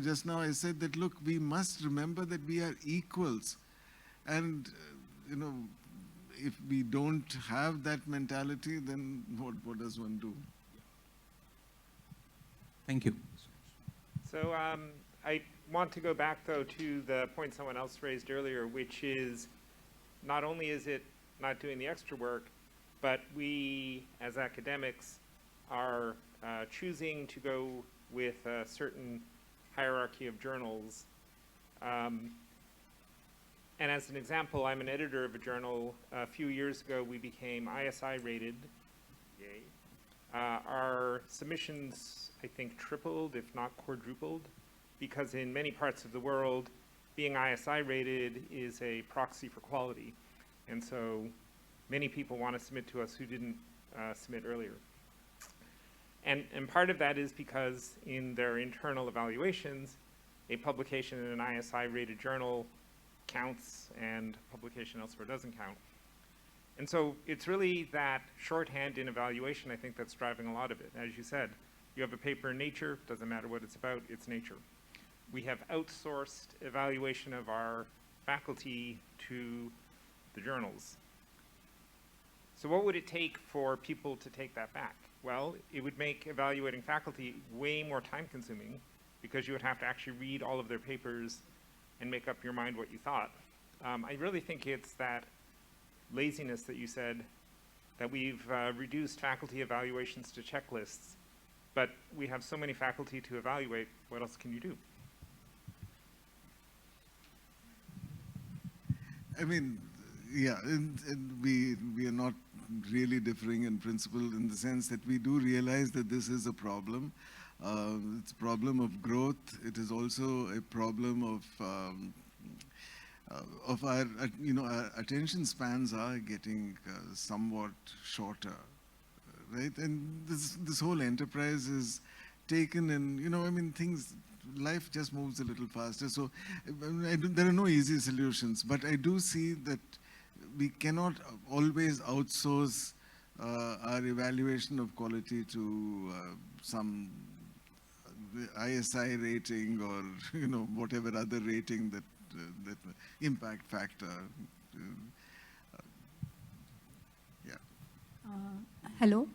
Speaker 4: just now I said that, look, we must remember that we are equals. And, if we don't have that mentality, then what does one do?
Speaker 9: Thank you.
Speaker 10: So I want to go back, though, to the point someone else raised earlier, which is not only is it not doing the extra work, but we, as academics, are choosing to go with a certain hierarchy of journals. And as an example, I'm an editor of a journal. A few years ago, we became ISI rated. Yay. Our submissions, I think, tripled, if not quadrupled, because in many parts of the world, being ISI rated is a proxy for quality. And so many people want to submit to us who didn't submit earlier. And part of that is because in their internal evaluations, a publication in an ISI rated journal counts and publication elsewhere doesn't count. And so it's really that shorthand in evaluation, I think, that's driving a lot of it. As you said, you have a paper in Nature, doesn't matter what it's about, it's Nature. We have outsourced evaluation of our faculty to the journals. So what would it take for people to take that back? Well, it would make evaluating faculty way more time consuming because you would have to actually read all of their papers and make up your mind what you thought. I really think it's that laziness that you said, that we've reduced faculty evaluations to checklists, but we have so many faculty to evaluate, what else can you do?
Speaker 4: I mean, yeah, and we are not really differing in principle in the sense that we do realize that this is a problem. It's a problem of growth. It is also a problem of our, our attention spans are getting somewhat shorter, right? And this whole enterprise is taken in, life just moves a little faster. So there are no easy solutions, but I do see that we cannot always outsource our evaluation of quality to some ISI rating or whatever other rating that impact factor.
Speaker 11: Hello.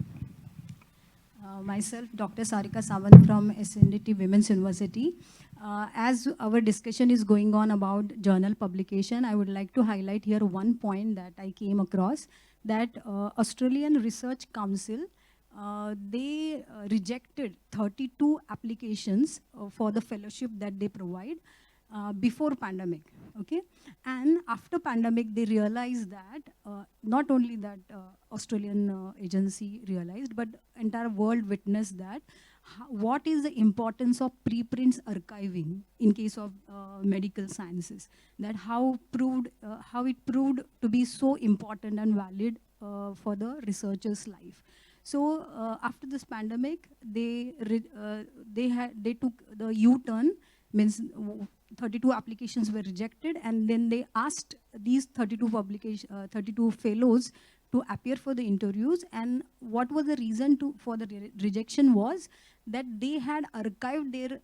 Speaker 11: Myself, Dr. Sarika Sawant from SNDT Women's University. As our discussion is going on about journal publication, I would like to highlight here one point that I came across, that Australian Research Council, they rejected 32 applications for the fellowship that they provide before pandemic, okay? And after pandemic, they realized that, not only that Australian agency realized, but entire world witnessed that what is the importance of preprints archiving in case of medical sciences, that how it proved to be so important and valid for the researcher's life. So after this pandemic, they took the U-turn, means 32 applications were rejected, and then they asked these 32 fellows to appear for the interviews. And what was the reason for the rejection was that they had archived their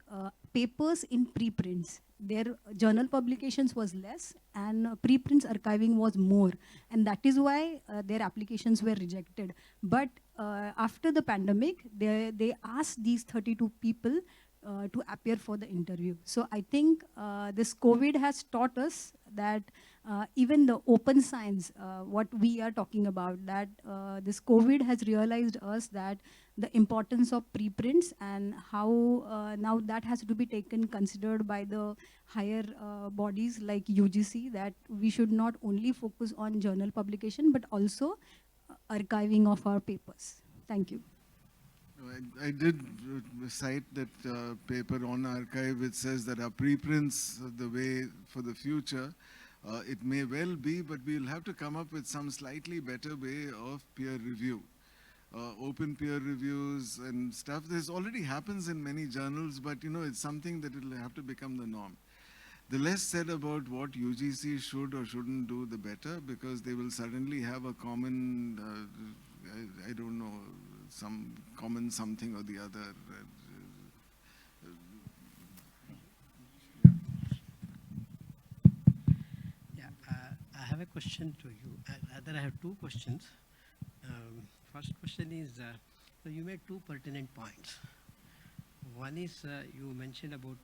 Speaker 11: papers in preprints. Their journal publications was less and preprints archiving was more, and that is why their applications were rejected. But after the pandemic, they asked these 32 people to appear for the interview. So I think this COVID has taught us that even the open science, what we are talking about, that this COVID has realized us that the importance of preprints and how now that has to be considered by the higher bodies like UGC, that we should not only focus on journal publication, but also archiving of our papers. Thank you.
Speaker 4: I did cite that paper on archive which says that our preprints are the way for the future. It may well be, but we'll have to come up with some slightly better way of peer review. Open peer reviews and stuff. This already happens in many journals, but it's something that will have to become the norm. The less said about what UGC should or shouldn't do, the better, because they will suddenly have a common, I don't know, some common something or the other.
Speaker 12: I have a question to you. Rather, I have two questions. First question is, so you made two pertinent points. One is you mentioned about,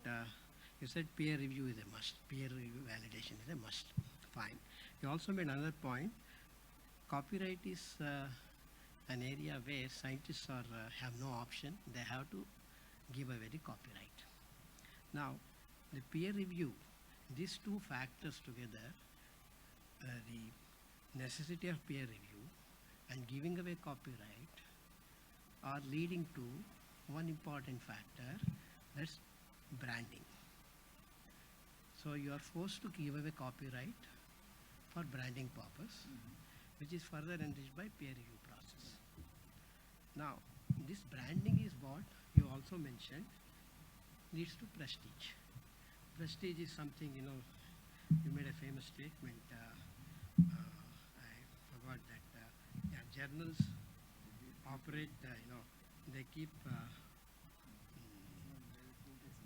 Speaker 12: you said peer review is a must, peer review validation is a must, fine. You also made another point, copyright is an area where scientists are, have no option. They have to give away the copyright. Now, the peer review, these two factors together, the necessity of peer review and giving away copyright are leading to one important factor, that's branding. So you are forced to give away copyright for branding purpose, which is further enriched by peer review process. Now, this branding is what you also mentioned leads to prestige. Prestige is something, you know, you made a famous statement, I forgot that, yeah, journals operate, you know, they keep,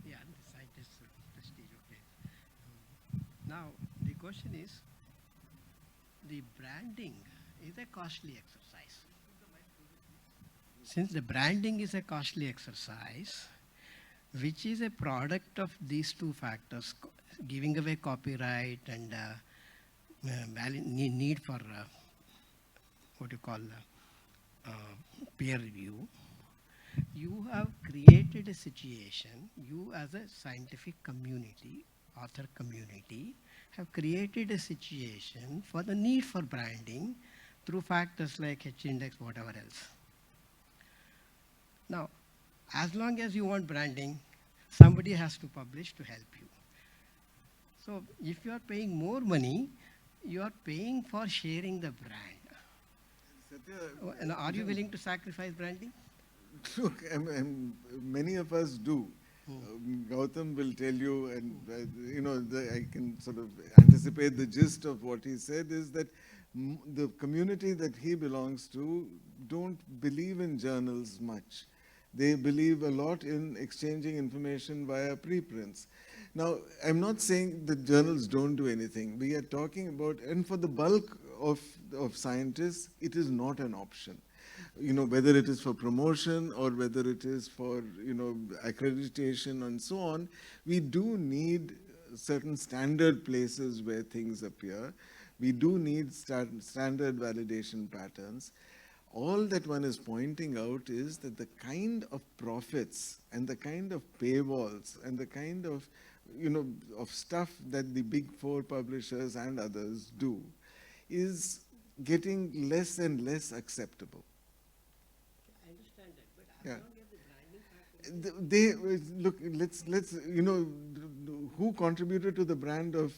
Speaker 12: yeah, the scientists' prestige, okay. Now, the question is, the branding is a costly exercise. Since the branding is a costly exercise, which is a product of these two factors, giving away copyright and need for what you call peer review, you have created a situation, you as a scientific community, author community, have created a situation for the need for branding through factors like H-index, whatever else. Now, as long as you want branding, somebody has to publish to help you. So if you are paying more money, you are paying for sharing the brand.
Speaker 4: Satya,
Speaker 12: And are you willing to sacrifice branding?
Speaker 4: Look, many of us do. Gautam will tell you, and you know, I can sort of anticipate the gist of what he said is that the community that he belongs to don't believe in journals much. They believe a lot in exchanging information via preprints. Now, I'm not saying that journals don't do anything. We are talking about, and for the bulk of scientists, it is not an option. You know, whether it is for promotion or whether it is for, you know, accreditation and so on, we do need certain standard places where things appear. We do need standard validation patterns. All that one is pointing out is that the kind of profits and the kind of paywalls and the kind of, you know, of stuff that the big four publishers and others do is getting less and less acceptable.
Speaker 12: I understand that, but as long as the branding factor
Speaker 4: They look. Let's you know, who contributed to the brand of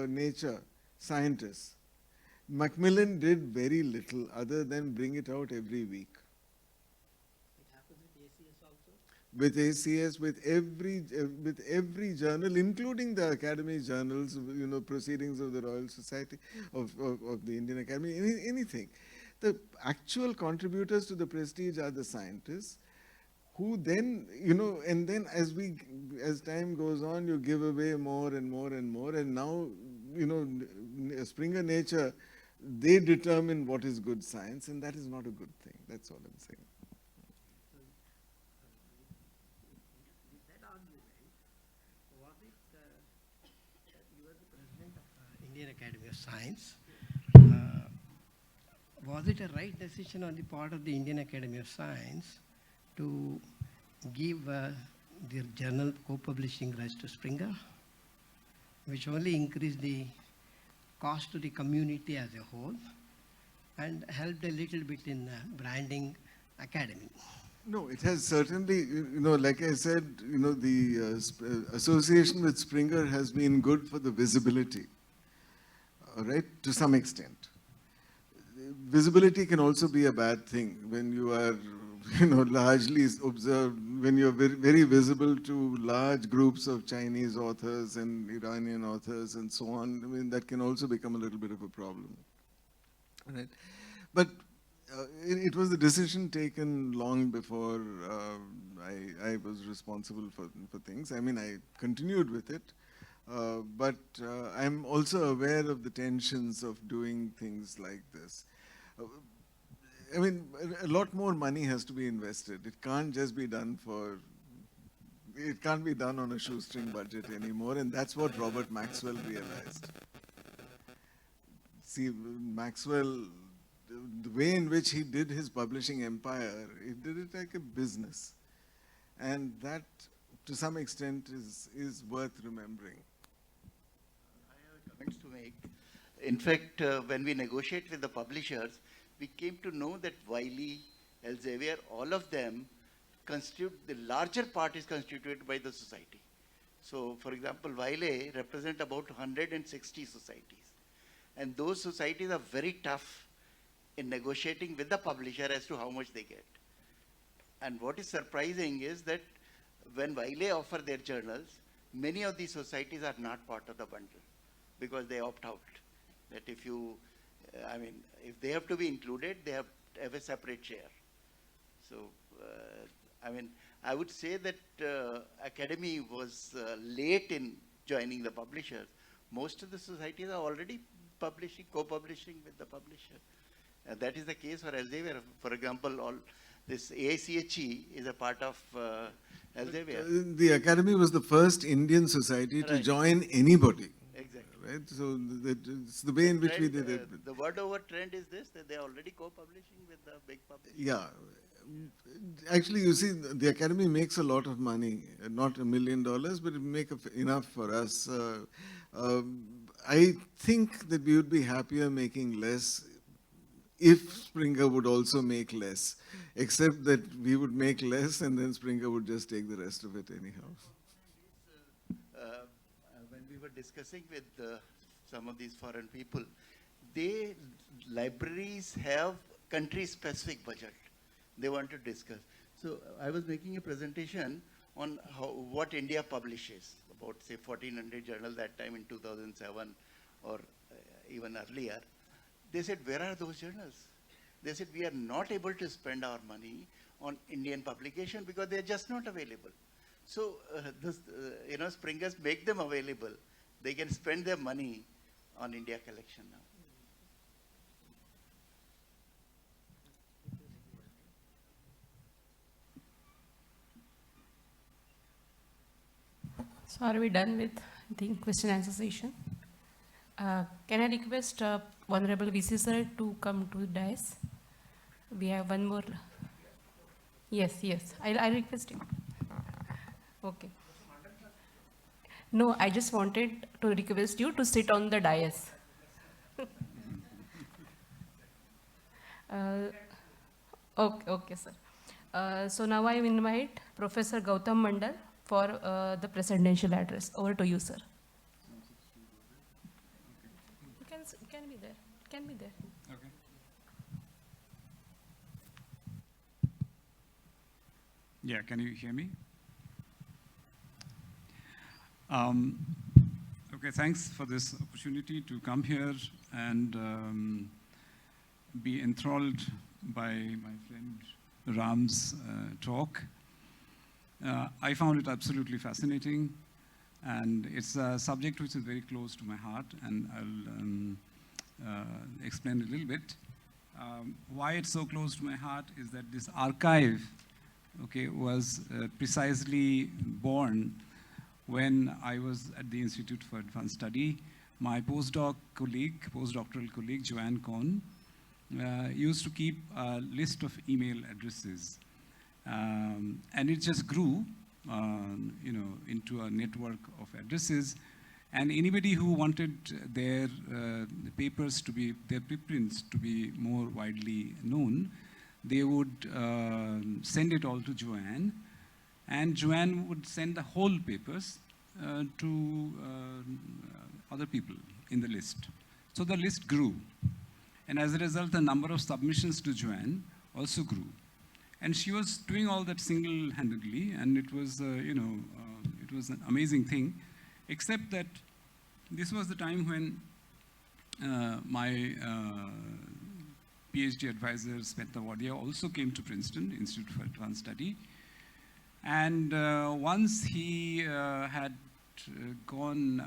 Speaker 4: Nature? Scientists. Macmillan did very little other than bring it out every week.
Speaker 12: it happens with ACS also?
Speaker 4: With ACS, with every journal, including the Academy journals, you know, Proceedings of the Royal Society, of the Indian Academy, anything. The actual contributors to the prestige are the scientists, who then, you know, and then as time goes on, you give away more and more and more, and now, you know, Springer Nature, they determine what is good science, and that is not a good thing. That's all I'm saying.
Speaker 12: With that argument, was it, you were the president of Indian Academy of Science, was it a right decision on the part of the Indian Academy of Science to give their journal co-publishing rights to Springer, which only increased the cost to the community as a whole and helped a little bit in branding academy?
Speaker 4: No, it has certainly, you know, like I said, you know, the association with Springer has been good for the visibility, all right, to some extent. Visibility can also be a bad thing when you are, you know, largely observed, when you're very, very visible to large groups of Chinese authors and Iranian authors and so on. I mean, that can also become a little bit of a problem, right? But it was the decision taken long before I was responsible for things. I mean, I continued with it, but I'm also aware of the tensions of doing things like this. I mean, a lot more money has to be invested. It can't just be done it can't be done on a shoestring budget anymore, and that's what Robert Maxwell realized. See, Maxwell the way in which he did his publishing empire, he did it like a business. And that, to some extent, is worth remembering.
Speaker 13: I have comments to make. In fact, when we negotiate with the publishers, we came to know that Wiley, Elsevier, all of them the larger part is constituted by the society. So, for example, Wiley represent about 160 societies. And those societies are very tough in negotiating with the publisher as to how much they get. And what is surprising is that when Wiley offer their journals, many of these societies are not part of the bundle because they opt out. That if you, if they have to be included, they have to have a separate share. So, I would say that Academy was late in joining the publishers. Most of the societies are already publishing, co-publishing with the publisher. That is the case for Elsevier. For example, all this AICHE is a part of Elsevier.
Speaker 4: The Academy was the first Indian society to join anybody.
Speaker 13: Exactly.
Speaker 4: Right? So it's the way in which we did it.
Speaker 13: The word over trend is this, that they are already co-publishing with the big publishers.
Speaker 4: Yeah. Actually, you see, the Academy makes a lot of money, not $1 million, but it makes enough for us. I think that we would be happier making less if Springer would also make less, except that we would make less and then Springer would just take the rest of it anyhow.
Speaker 13: When we were discussing with some of these foreign people, libraries have country-specific budget they want to discuss. So I was making a presentation on what India publishes, about say 1400 journals that time in 2007 or even earlier. They said, where are those journals? They said, we are not able to spend our money on Indian publication because they are just not available. So, Springers make them available. They can spend their money on India collection now.
Speaker 1: So are we done with the question answer session? Can I request Honorable VC sir to come to the dais? We have one more. Yes, I request him. Okay. No, I just wanted to request you to sit on the dais. Okay, sir. So now I invite Professor Gautam Mandal for the presidential address. Over to you, sir. You can be there. Can be there.
Speaker 14: Okay. Yeah, can you hear me? Okay, thanks for this opportunity to come here and be enthralled by my friend Ram's talk. I found it absolutely fascinating, and it's a subject which is very close to my heart, and I'll explain a little bit. Why it's so close to my heart is that this archive, was precisely born when I was at the Institute for Advanced Study. My postdoctoral colleague, Joanne Cohn, used to keep a list of email addresses. And it just grew, into a network of addresses. And anybody who wanted their papers to be, their preprints to be more widely known, they would send it all to Joanne. And Joanne would send the whole papers to other people in the list. So the list grew. And as a result, the number of submissions to Joanne also grew. And she was doing all that single-handedly, and it was, it was an amazing thing, except that this was the time when my PhD advisor, Svetna Wadia, also came to Princeton Institute for Advanced Study. And once he had gone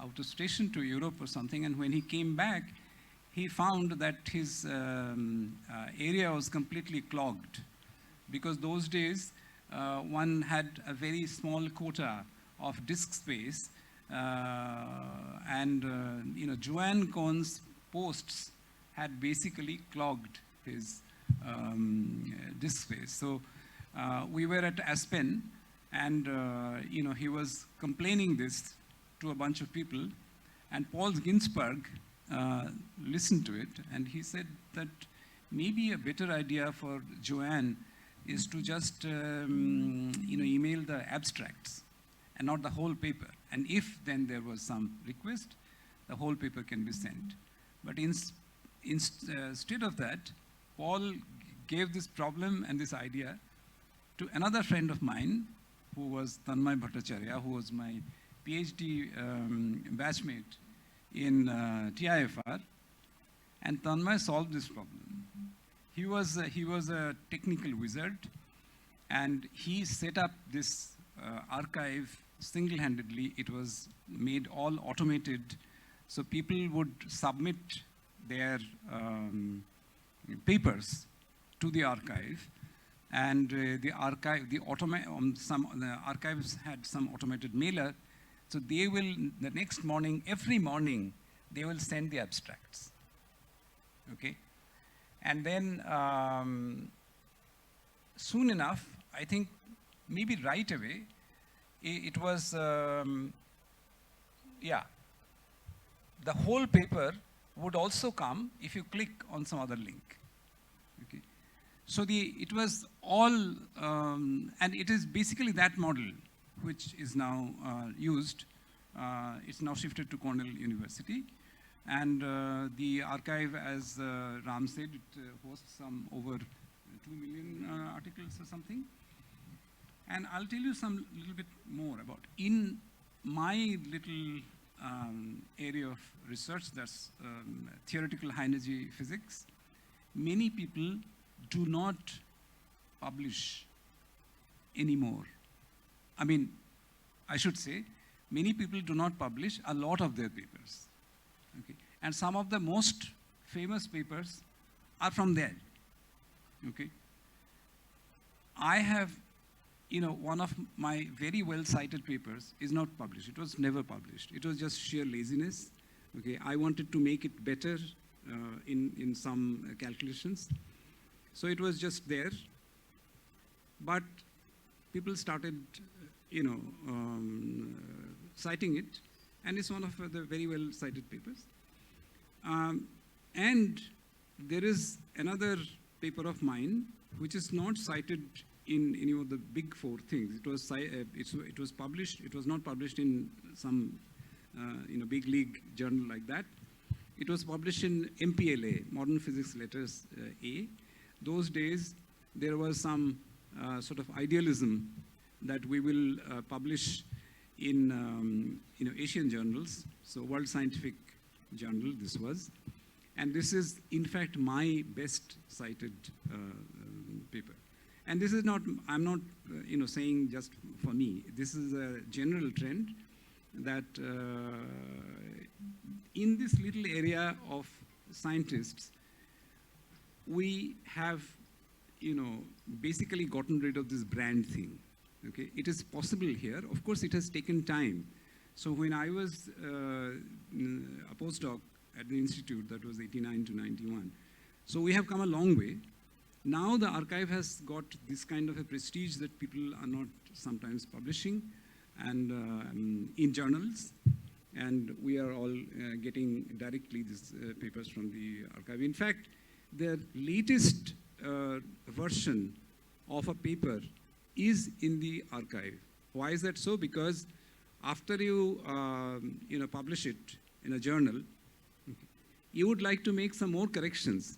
Speaker 14: out of station to Europe or something, and when he came back, he found that his area was completely clogged. Because those days, one had a very small quota of disk space, and Joanne Cohn's posts had basically clogged his disk space. So we were at Aspen, and he was complaining this to a bunch of people, and Paul Ginsberg listened to it, and he said that maybe a better idea for Joanne is to just email the abstracts and not the whole paper. And if then there was some request, the whole paper can be sent. But instead of that, Paul gave this problem and this idea to another friend of mine, who was Tanmay Bhattacharya, who was my PhD batchmate in TIFR, and Tanmay solved this problem. He was a technical wizard, and he set up this archive single-handedly. It was made all automated, so people would submit their papers to the archive, and the archives had some automated mailer, so they will, the next morning, every morning, they will send the abstracts, okay? And then soon enough, I think maybe right away, it was, the whole paper would also come if you click on some other link. Okay. So it was all, and it is basically that model which is now used. It's now shifted to Cornell University. And the archive, as Ram said, it hosts some over 2 million articles or something. And I'll tell you some little bit more about, in my little area of research, that's theoretical high energy physics, many people do not publish anymore. I mean, I should say, many people do not publish a lot of their papers. Okay. And some of the most famous papers are from there. Okay. I have, one of my very well-cited papers is not published. It was never published. It was just sheer laziness. Okay. I wanted to make it better in some calculations. So it was just there. But people started, citing it. And it's one of the very well-cited papers. And there is another paper of mine which is not cited in any of the big four things. It was published. It was not published in some big league journal like that. It was published in MPLA, Modern Physics Letters A. Those days there was some sort of idealism that we will publish in Asian journals, so World Scientific Journal this was, and this is in fact my best cited paper. And this is not, I'm not saying just for me, this is a general trend that in this little area of scientists, we have basically gotten rid of this brand thing. Okay, it is possible here. Of course, it has taken time. So when I was a postdoc at the institute, that was 89 to 91. So we have come a long way. Now the archive has got this kind of a prestige that people are not sometimes publishing and in journals. And we are all getting directly these papers from the archive. In fact, the latest version of a paper is in the archive. Why is that so? Because after you publish it in a journal, you would like to make some more corrections.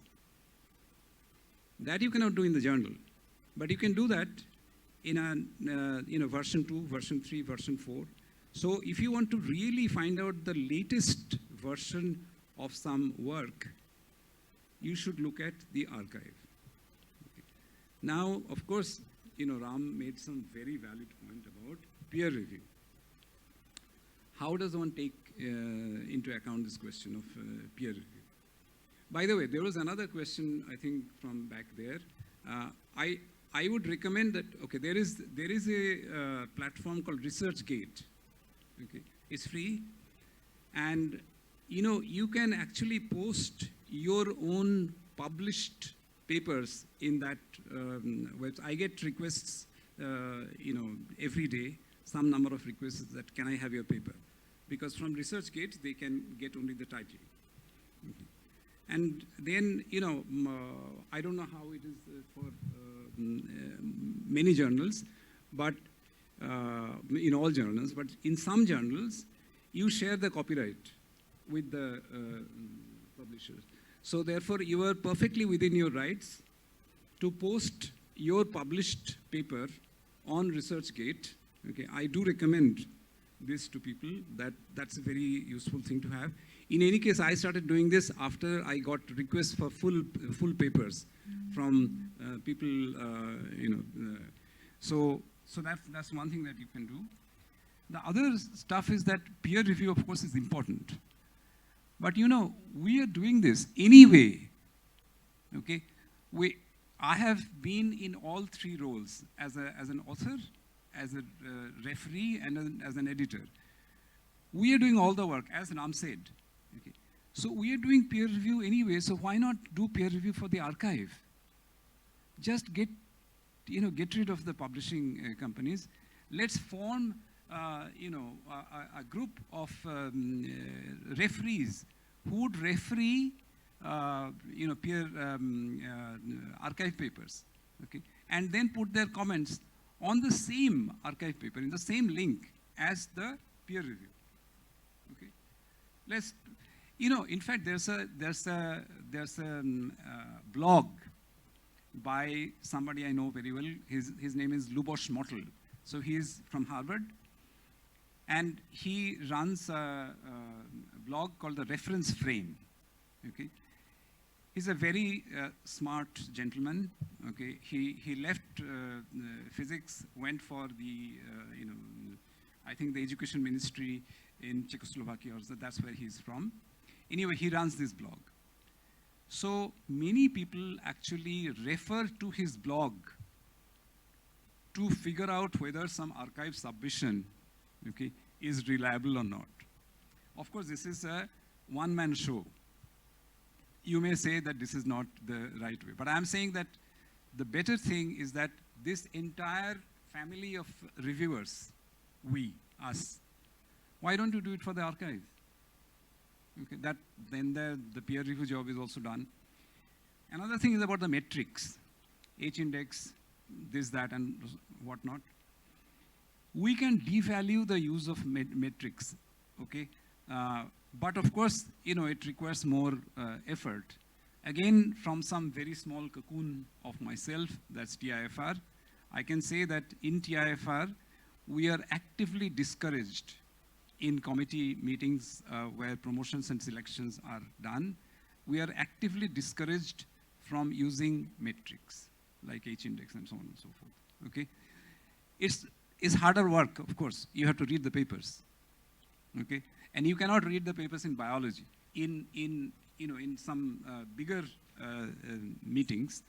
Speaker 14: That you cannot do in the journal, but you can do that in a version 2, version 3, version 4. So if you want to really find out the latest version of some work, you should look at the archive. Okay. Now, of course, Ram made some very valid point about peer review. How does one take into account this question of peer review? By the way, there was another question, I think, from back there. I would recommend that, okay, there is a platform called ResearchGate. Okay, it's free, and you know, you can actually post your own published papers in that website. I get requests, you know, every day, some number of requests that can I have your paper? Because from ResearchGate, they can get only the title. Okay. And then, you know, I don't know how it is for many journals, but in all journals, but in some journals, you share the copyright with the publishers. So therefore, you are perfectly within your rights to post your published paper on ResearchGate. Okay, I do recommend this to people. That's a very useful thing to have. In any case, I started doing this after I got requests for full papers from people, you know. So that's one thing that you can do. The other stuff is that peer review, of course, is important. But you know, we are doing this anyway. Okay, I have been in all three roles: as an author, as a referee, and as an editor. We are doing all the work, as Ram said. Okay, so we are doing peer review anyway. So why not do peer review for the archive? Just get rid of the publishing companies. Let's form, you know, a group of referees who would referee, you know, peer archive papers, okay, and then put their comments on the same archive paper in the same link as the peer review. Okay, let's, you know, in fact, there's a blog by somebody I know very well. His name is Luboš Motl. So he is from Harvard, and he runs a blog called the Reference Frame. Okay, he's a very smart gentleman. Okay, he left physics, went for the you know, I think the education ministry in Czechoslovakia, or so that's where he's from. Anyway, he runs this blog. So many people actually refer to his blog to figure out whether some archive submission, okay, is reliable or not. Of course, this is a one-man show. You may say that this is not the right way, but I'm saying that the better thing is that this entire family of reviewers, us, why don't you do it for the archive? Okay, then the peer review job is also done. Another thing is about the metrics, H-index, this, that, and whatnot. We can devalue the use of metrics, okay? But of course, you know, it requires more effort. Again, from some very small cocoon of myself, that's TIFR, I can say that in TIFR, we are actively discouraged in committee meetings where promotions and selections are done. We are actively discouraged from using metrics like H-index and so on and so forth, okay? It's harder work, of course. You have to read the papers, okay? And you cannot read the papers in biology. In some bigger meetings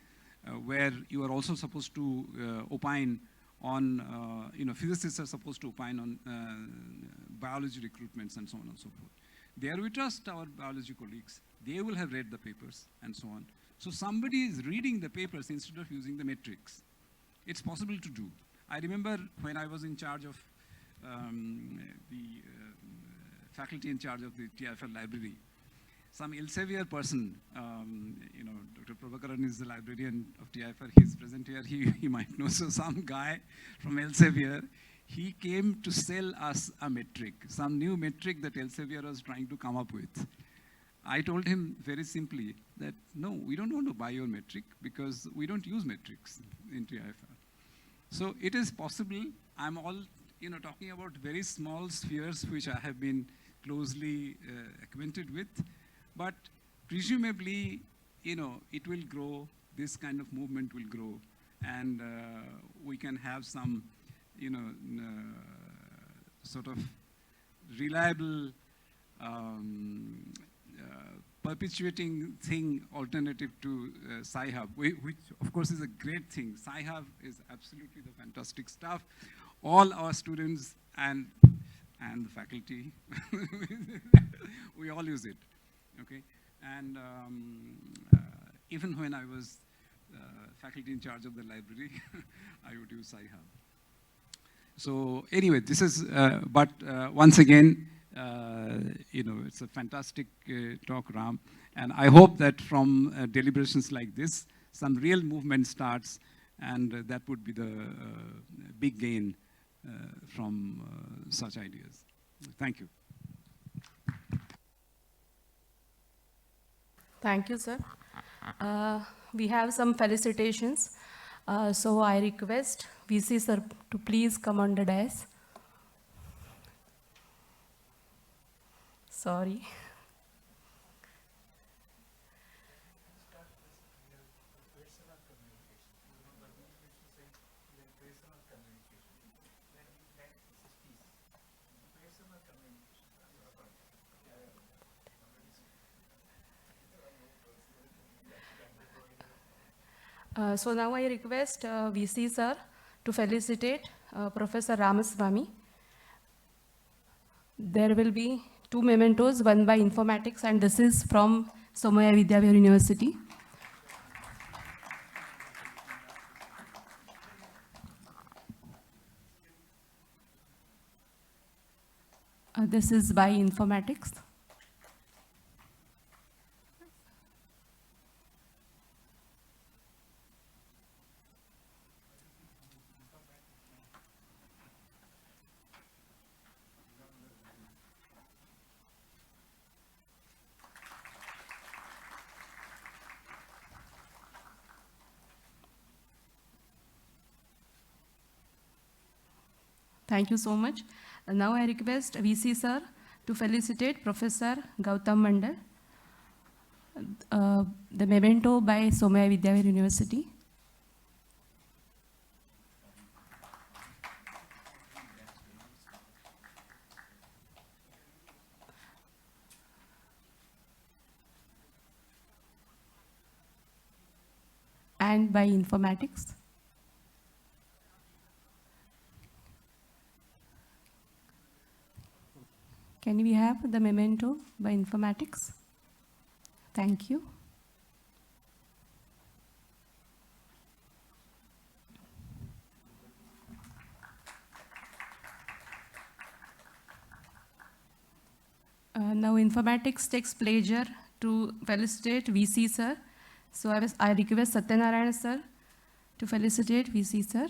Speaker 14: where you are also supposed to opine on, you know, physicists are supposed to opine on biology recruitments and so on and so forth. There we trust our biology colleagues. They will have read the papers and so on. So somebody is reading the papers instead of using the metrics. It's possible to do. I remember when I was in charge of the faculty in charge of the TIFR library, some Elsevier person, you know, Dr. Prabhakaran is the librarian of TIFR, he's present here, he might know. So some guy from Elsevier, he came to sell us a metric, some new metric that Elsevier was trying to come up with. I told him very simply that, no, we don't want to buy your metric because we don't use metrics in TIFR. So it is possible. I'm all, you know, talking about very small spheres which I have been closely acquainted with, but presumably, you know, it will grow, this kind of movement will grow, and we can have some, you know, sort of reliable perpetuating thing alternative to Sci-Hub, which of course is a great thing. Sci-Hub is absolutely the fantastic stuff. All our students, and and the faculty. We all use it, okay? And even when I was faculty in charge of the library, I would use Sci-Hub. So anyway, this is, but once again, it's a fantastic talk, Ram. And I hope that from deliberations like this, some real movement starts, and that would be the big gain from such ideas. Thank you.
Speaker 1: Thank you, sir. We have some felicitations. So I request VC sir to please come on the dais. Sorry. So now I request VC sir to felicitate Professor Ramaswamy. There will be 2 mementos, one by Informatics, and this is from Somaya Vidyavihar University. This is by Informatics. Thank you so much. And now I request VC sir to felicitate Professor Gautam Mandal, the memento by Somaya Vidyavihar University. And by Informatics. Can we have the memento by Informatics? Thank you. Now Informatics takes pleasure to felicitate VC sir. So I request Satyanarayana sir to felicitate VC sir.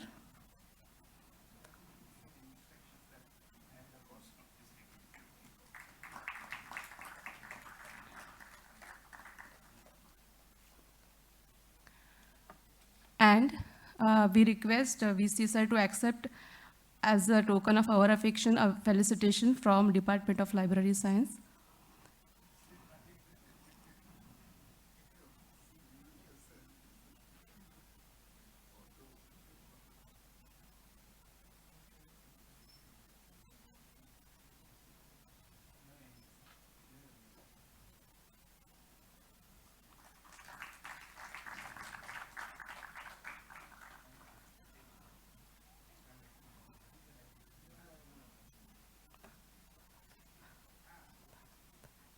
Speaker 1: And we request VC sir to accept as a token of our affection a felicitation from Department of Library Science.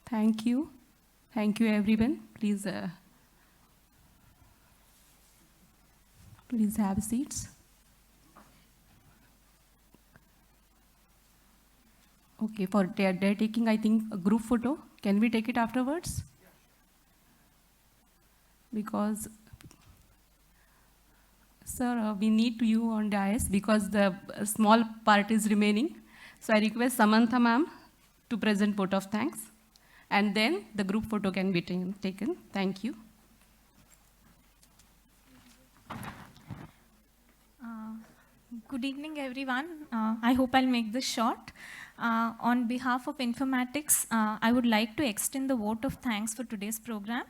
Speaker 1: Thank you. Thank you, everyone. Please have seats. Okay, for day taking, I think a group photo. Can we take it afterwards? Because, sir, we need you on dais because the small part is remaining. So I request Samantha ma'am to present vote of thanks. And then the group photo can be taken. Thank you.
Speaker 15: Good evening, everyone. I hope I'll make this short. On behalf of Informatics, I would like to extend the vote of thanks for today's program.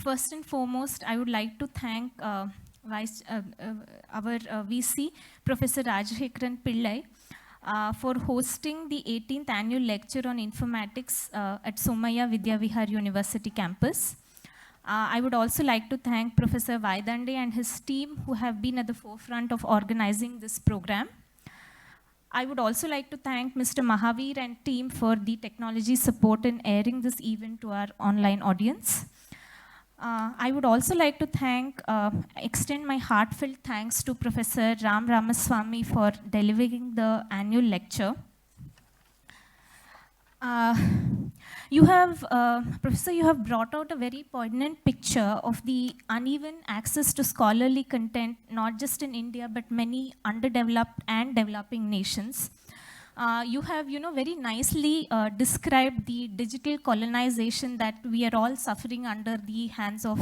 Speaker 15: First and foremost, I would like to thank our VC, Professor Rajashekaran Pillai, for hosting the 18th annual lecture on informatics at Somaya Vidyavihar University campus. I would also like to thank Professor Vaidande and his team who have been at the forefront of organizing this program. I would also like to thank Mr. Mahavir and team for the technology support in airing this event to our online audience. I would also like to extend my heartfelt thanks to Professor Ram Ramaswamy for delivering the annual lecture. Professor, you have brought out a very poignant picture of the uneven access to scholarly content, not just in India, but many underdeveloped and developing nations. You have, very nicely described the digital colonization that we are all suffering under the hands of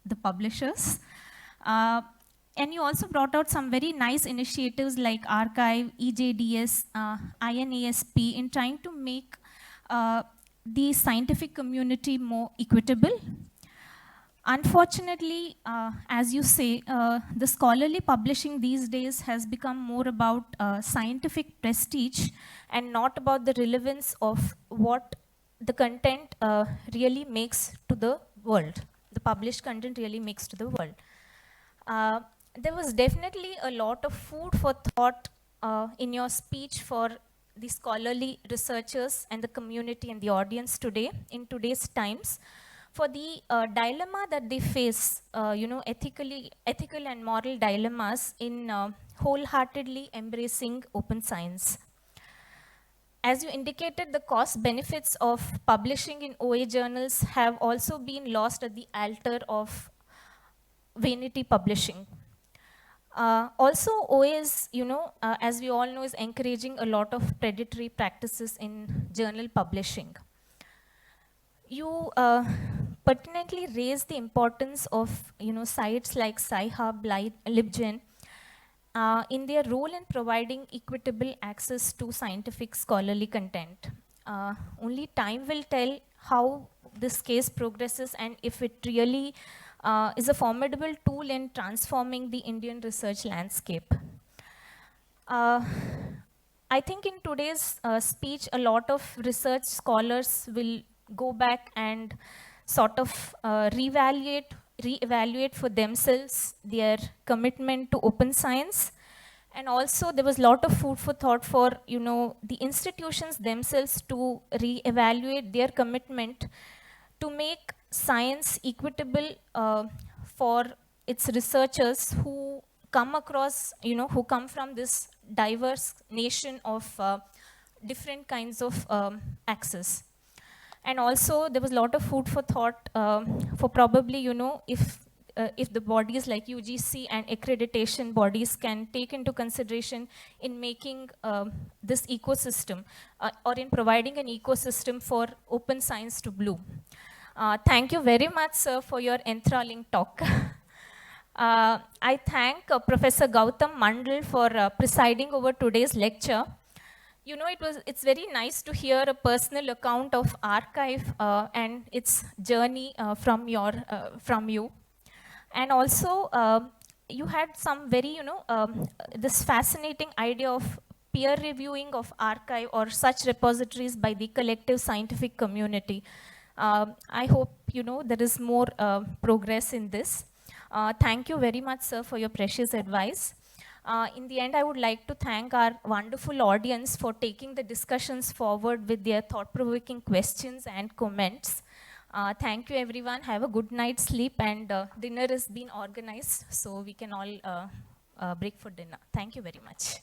Speaker 15: the publishers. And you also brought out some very nice initiatives like Archive, EJDS, INASP in trying to make the scientific community more equitable. Unfortunately, as you say, the scholarly publishing these days has become more about scientific prestige and not about the relevance of what the content really makes to the world. The published content really makes to the world. There was definitely a lot of food for thought in your speech for the scholarly researchers and the community and the audience today, in today's times, for the dilemma that they face, ethical and moral dilemmas in wholeheartedly embracing open science. As you indicated, the cost benefits of publishing in OA journals have also been lost at the altar of vanity publishing. Also, OAs, as we all know, is encouraging a lot of predatory practices in journal publishing. You pertinently raise the importance of, sites like Sci-Hub, LibGen, in their role in providing equitable access to scientific scholarly content. Only time will tell how this case progresses and if it really is a formidable tool in transforming the Indian research landscape. I think in today's speech, a lot of research scholars will go back and sort of reevaluate for themselves their commitment to open science. And also there was a lot of food for thought for, the institutions themselves to reevaluate their commitment to make science equitable for its researchers who come across, who come from this diverse nation of different kinds of access. And also there was a lot of food for thought for probably, if the bodies like UGC and accreditation bodies can take into consideration in making this ecosystem or in providing an ecosystem for open science to bloom. Thank you very much, sir, for your enthralling talk. I thank Professor Gautam Mandal for presiding over today's lecture. It's very nice to hear a personal account of Archive and its journey from you. And also, you had some very, this fascinating idea of peer reviewing of Archive or such repositories by the collective scientific community. I hope, there is more progress in this. Thank you very much, sir, for your precious advice. In the end, I would like to thank our wonderful audience for taking the discussions forward with their thought-provoking questions and comments. Thank you, everyone. Have a good night's sleep, and dinner is being organized, so we can all break for dinner. Thank you very much.